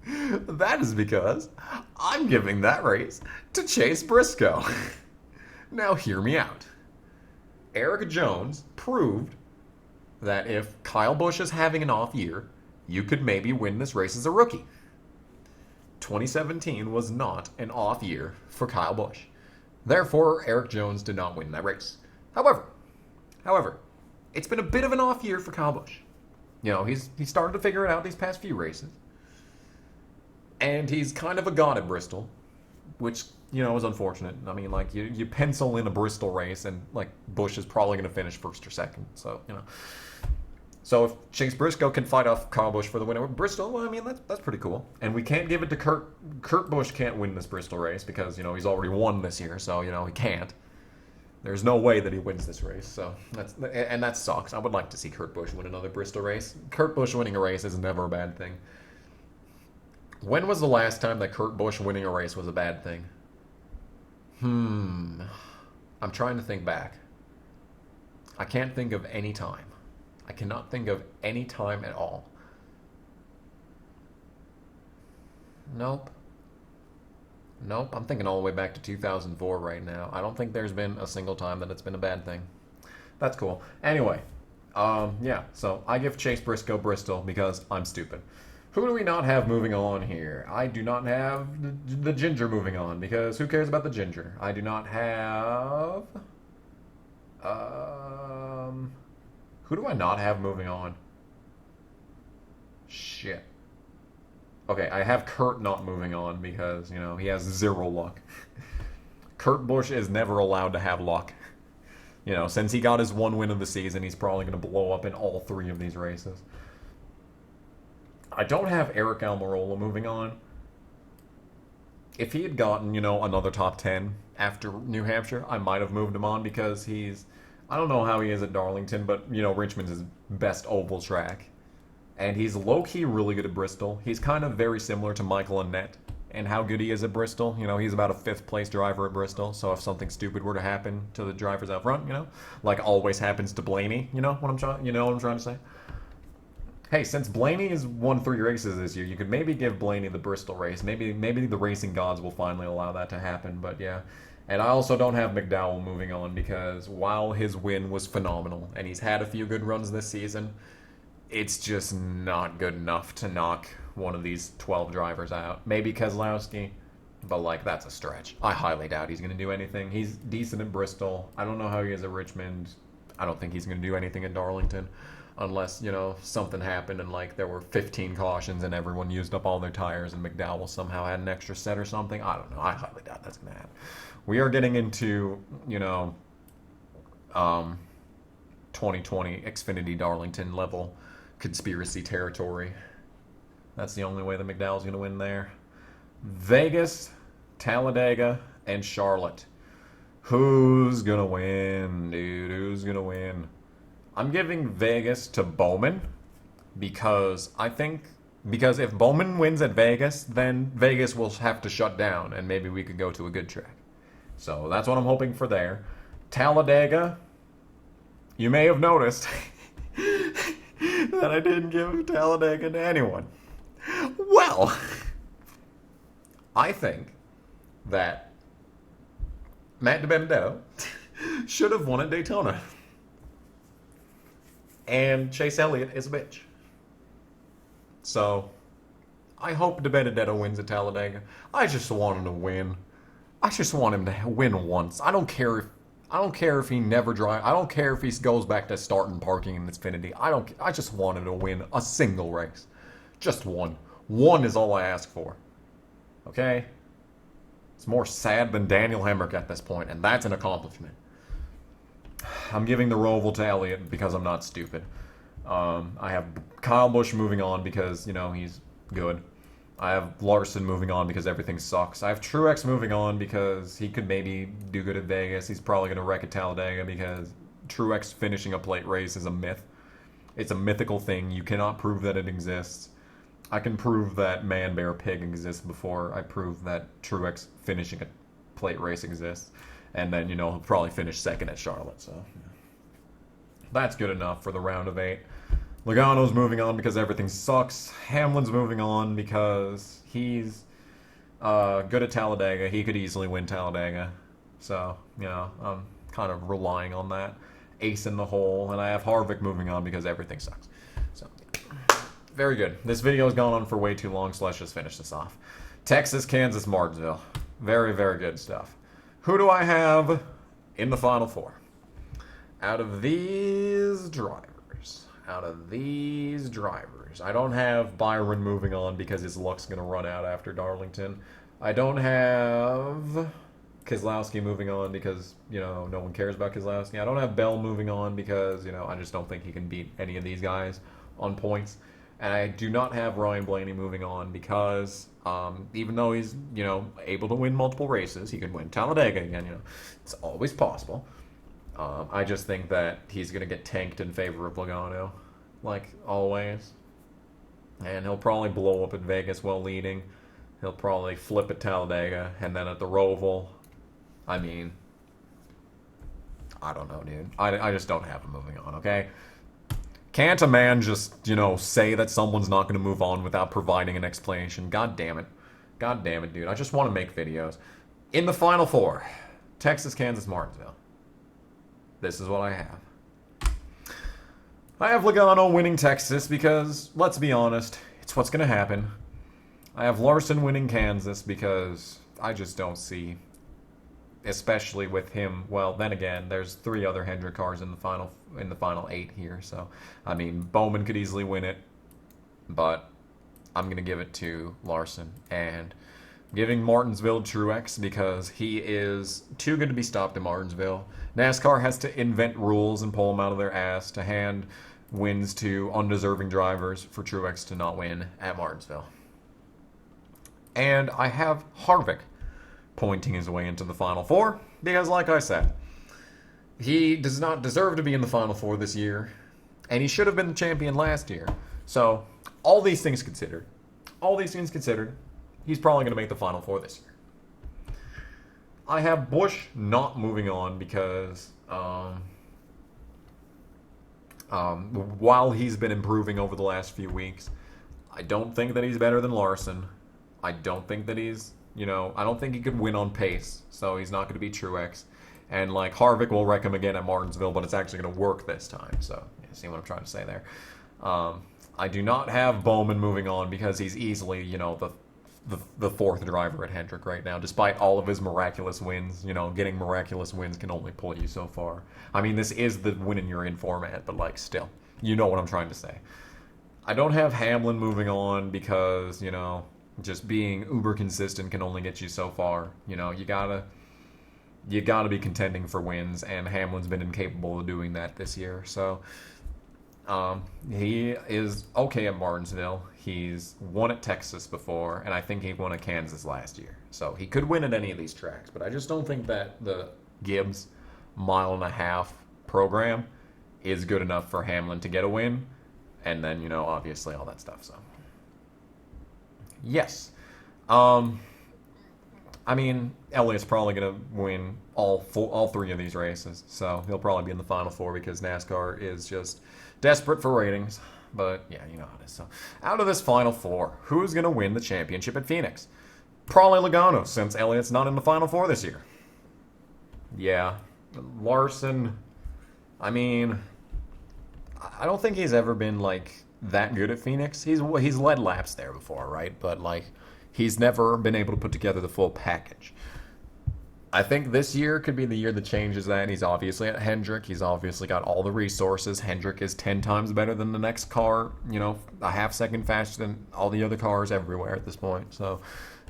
A: That is because I'm giving that race to Chase Briscoe. Now hear me out. Eric Jones proved that if Kyle Busch is having an off year, you could maybe win this race as a rookie. 2017 was not an off year for Kyle Busch. Therefore, Eric Jones did not win that race. However, it's been a bit of an off year for Kyle Busch. He's started to figure it out these past few races. And he's kind of a god at Bristol, which, is unfortunate. I mean, you pencil in a Bristol race, and, Busch is probably going to finish first or second. So, So if Chase Briscoe can fight off Kyle Busch for the win at Bristol, well, I mean, that's pretty cool. And we can't give it to Kurt. Kurt Busch can't win this Bristol race because, he's already won this year, so, he can't. There's no way that he wins this race, so that sucks. I would like to see Kurt Busch win another Bristol race. Kurt Busch winning a race is never a bad thing. When was the last time that Kurt Busch winning a race was a bad thing? I'm trying to think back. I can't think of any time. I cannot think of any time at all. Nope. I'm thinking all the way back to 2004 right now. I don't think there's been a single time that it's been a bad thing. That's cool. Anyway, so I give Chase Briscoe Bristol because I'm stupid. Who do we not have moving on here? I do not have the Ginger moving on, because who cares about the Ginger? I do not have... Who do I not have moving on? Shit. Okay, I have Kurt not moving on because, he has zero luck. Kurt Busch is never allowed to have luck. Since he got his one win of the season, he's probably going to blow up in all three of these races. I don't have Eric Almirola moving on. If he had gotten, another top 10 after New Hampshire, I might have moved him on because I don't know how he is at Darlington, but, Richmond's his best oval track. And he's low-key really good at Bristol. He's kind of very similar to Michael Annett and how good he is at Bristol. He's about a fifth-place driver at Bristol, so if something stupid were to happen to the drivers out front, like always happens to Blaney, what I'm trying to say? Hey, since Blaney has won 3 races this year, you could maybe give Blaney the Bristol race. Maybe the racing gods will finally allow that to happen, but yeah. And I also don't have McDowell moving on because while his win was phenomenal, and he's had a few good runs this season, it's just not good enough to knock one of these 12 drivers out. Maybe Keselowski, but that's a stretch. I highly doubt he's going to do anything. He's decent at Bristol. I don't know how he is at Richmond. I don't think he's going to do anything at Darlington. Unless, something happened and, there were 15 cautions and everyone used up all their tires and McDowell somehow had an extra set or something. I don't know. I highly doubt that's going to happen. We are getting into, 2020 Xfinity Darlington level conspiracy territory. That's the only way that McDowell's going to win there. Vegas, Talladega, and Charlotte. Who's going to win, dude? Who's going to win? I'm giving Vegas to Bowman because if Bowman wins at Vegas, then Vegas will have to shut down and maybe we could go to a good track. So that's what I'm hoping for there. Talladega, you may have noticed that I didn't give Talladega to anyone. Well, I think that Matt DiBenedetto should have won at Daytona. And Chase Elliott is a bitch. So, I hope DiBenedetto wins at Talladega. I just want him to win. I just want him to win once. I don't care if he never drives. I don't care if he goes back to starting parking in Xfinity. I just want him to win a single race. Just one. 1 is all I ask for. Okay? It's more sad than Daniel Hemrick at this point, and that's an accomplishment. I'm giving the Roval to Elliott because I'm not stupid. I have Kyle Busch moving on because, you know, he's good. I have Larson moving on because everything sucks. I have Truex moving on because he could maybe do good at Vegas. He's probably going to wreck at Talladega because Truex finishing a plate race is a myth. It's a mythical thing. You cannot prove that it exists. I can prove that Man, Bear, Pig exists before I prove that Truex finishing a plate race exists. And then, you know, he'll probably finish second at Charlotte. So that's good enough for the round of 8. Logano's moving on because everything sucks. Hamlin's moving on because he's good at Talladega. He could easily win Talladega. So, you know, I'm kind of relying on that. Ace in the hole. And I have Harvick moving on because everything sucks. So, very good. This video has gone on for way too long, so let's just finish this off. Texas, Kansas, Martinsville. Very, very good stuff. Who do I have in the Final Four? Out of these drivers, I don't have Byron moving on because his luck's going to run out after Darlington. I don't have Keselowski moving on because, you know, no one cares about Keselowski. I don't have Bell moving on because, you know, I just don't think he can beat any of these guys on points. And I do not have Ryan Blaney moving on because even though he's, you know, able to win multiple races, he could win Talladega again, you know. It's always possible. I just think that he's going to get tanked in favor of Logano, like always. And he'll probably blow up at Vegas while leading. He'll probably flip at Talladega. And then at the Roval, I mean, I don't know, dude. I just don't have him moving on, okay? Can't a man just, you know, say that someone's not going to move on without providing an explanation? God damn it. God damn it, dude. I just want to make videos. In the Final Four, Texas, Kansas, Martinsville. This is what I have. I have Logano winning Texas because, let's be honest, it's what's going to happen. I have Larson winning Kansas because I just don't see, especially with him. Well, then again, there's 3 other Hendrick cars in the final 8 here. So, I mean, Bowman could easily win it, but I'm going to give it to Larson. And giving Martinsville Truex because he is too good to be stopped in Martinsville. NASCAR has to invent rules and pull them out of their ass to hand wins to undeserving drivers for Truex to not win at Martinsville. And I have Harvick pointing his way into the Final Four because, like I said, he does not deserve to be in the Final Four this year, and he should have been the champion last year. So, all these things considered, he's probably going to make the Final Four this year. I have Busch not moving on because while he's been improving over the last few weeks, I don't think that he's better than Larson. I don't think that he's, you know, I don't think he could win on pace, so he's not going to be Truex. And, like, Harvick will wreck him again at Martinsville, but it's actually going to work this time. So, you see what I'm trying to say there. I do not have Bowman moving on because he's easily, you know, the 4th driver at Hendrick right now, despite all of his miraculous wins. You know, getting miraculous wins can only pull you so far. I mean, this is the win you're in format, but, like, still, you know what I'm trying to say. I don't have Hamlin moving on because, you know, just being uber consistent can only get you so far. You know, you gotta be contending for wins, and Hamlin's been incapable of doing that this year. So, he is okay at Martinsville. He's won at Texas before, and I think he won at Kansas last year. So he could win at any of these tracks, but I just don't think that the Gibbs 1.5 mile program is good enough for Hamlin to get a win. And then, you know, obviously all that stuff. So, yes. I mean, Elliott's probably going to win all 3 of these races. So he'll probably be in the Final Four because NASCAR is just desperate for ratings. But, yeah, you know how it is. So, out of this Final Four, who's going to win the championship at Phoenix? Probably Logano, since Elliott's not in the Final Four this year. Yeah. Larson, I mean, I don't think he's ever been, like, that good at Phoenix. He's led laps there before, right? But, like, he's never been able to put together the full package. I think this year could be the year that changes that. He's obviously at Hendrick. He's obviously got all the resources. Hendrick is 10 times better than the next car, you know, a half second faster than all the other cars everywhere at this point. So,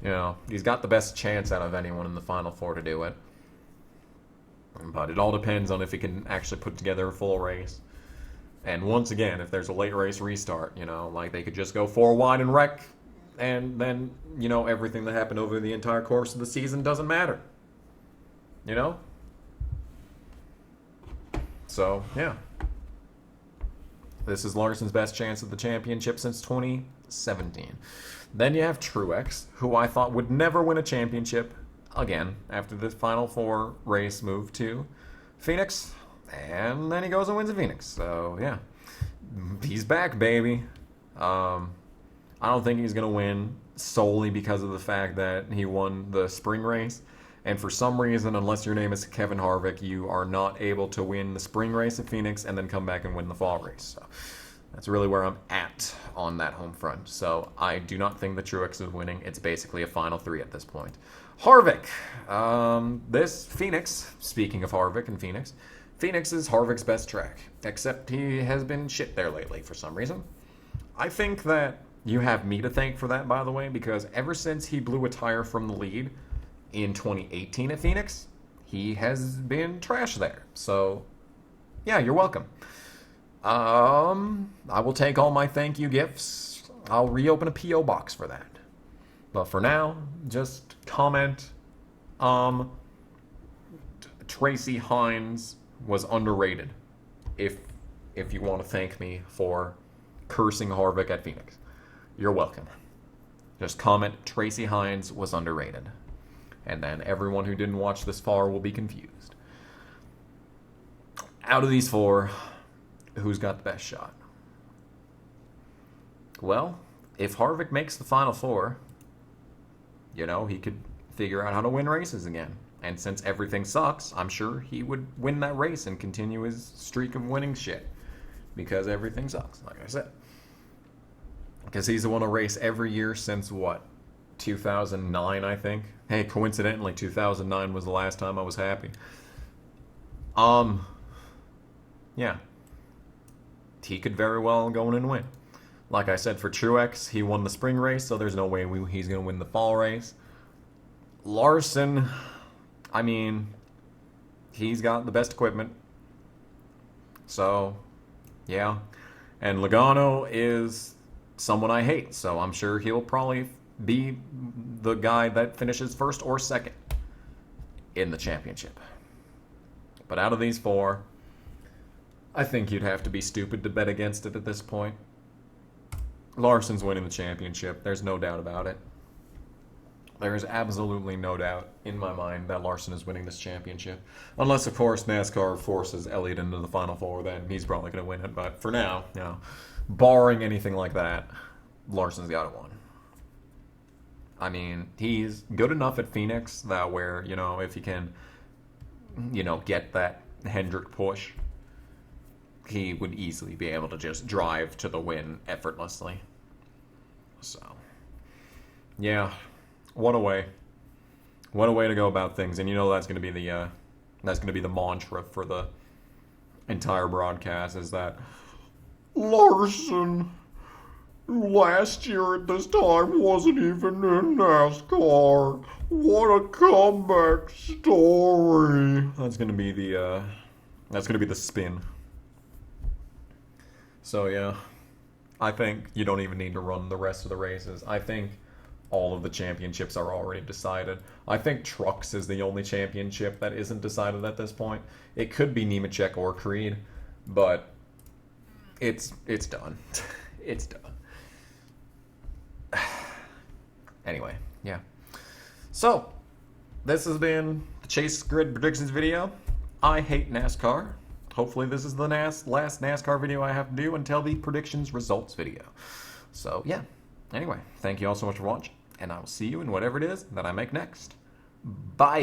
A: you know, he's got the best chance out of anyone in the Final Four to do it. But it all depends on if he can actually put together a full race. And once again, if there's a late race restart, you know, like they could just go 4 wide and wreck, and then, you know, everything that happened over the entire course of the season doesn't matter. You know? So, yeah. This is Larson's best chance at the championship since 2017. Then you have Truex, who I thought would never win a championship again after the Final Four race moved to Phoenix. And then he goes and wins in Phoenix. So, yeah. He's back, baby. I don't think he's going to win solely because of the fact that he won the spring race. And for some reason, unless your name is Kevin Harvick, you are not able to win the spring race at Phoenix and then come back and win the fall race. So that's really where I'm at on that home front. So I do not think that Truex is winning. It's basically a final 3 at this point. Harvick. This Phoenix, speaking of Harvick and Phoenix, Phoenix is Harvick's best track, except he has been shit there lately for some reason. I think that you have me to thank for that, by the way, because ever since he blew a tire from the lead in 2018 at Phoenix, he has been trash there. So, yeah, you're welcome. I will take all my thank you gifts. I'll reopen a P.O. box for that. But for now, just comment, Tracy Hines was underrated. If you want to thank me for cursing Harvick at Phoenix, you're welcome. Just comment, Tracy Hines was underrated. And then everyone who didn't watch this far will be confused. Out of these 4, who's got the best shot? Well, if Harvick makes the Final Four, you know, he could figure out how to win races again. And since everything sucks, I'm sure he would win that race and continue his streak of winning shit. Because everything sucks, like I said. Because he's the one to race every year since, what, 2009, I think? Hey, coincidentally, 2009 was the last time I was happy. Yeah. He could very well go in and win. Like I said, for Truex, he won the spring race, so there's no way he's going to win the fall race. Larson, I mean, he's got the best equipment. So, yeah. And Logano is someone I hate, so I'm sure he'll probably be the guy that finishes first or second in the championship. But out of these 4, I think you'd have to be stupid to bet against it at this point. Larson's winning the championship. There's no doubt about it. There is absolutely no doubt in my mind that Larson is winning this championship. Unless, of course, NASCAR forces Elliott into the Final Four, then he's probably going to win it. But for now, you know, barring anything like that, Larson's got it won. I mean, he's good enough at Phoenix that where, you know, if he can, you know, get that Hendrick push, he would easily be able to just drive to the win effortlessly. So, yeah, what a way. What a way to go about things. And you know that's going to be the mantra for the entire broadcast is that Larson last year at this time wasn't even in NASCAR. What a comeback story. That's going to be the spin. So yeah, I think you don't even need to run the rest of the races. I think all of the championships are already decided. I think Trucks is the only championship that isn't decided at this point. It could be Nemechek or Creed, but it's done. It's done. Anyway, yeah. So, this has been the Chase Grid Predictions video. I hate NASCAR. Hopefully this is the last NASCAR video I have to do until the predictions results video. So, yeah. Anyway, thank you all so much for watching, and I will see you in whatever it is that I make next. Bye!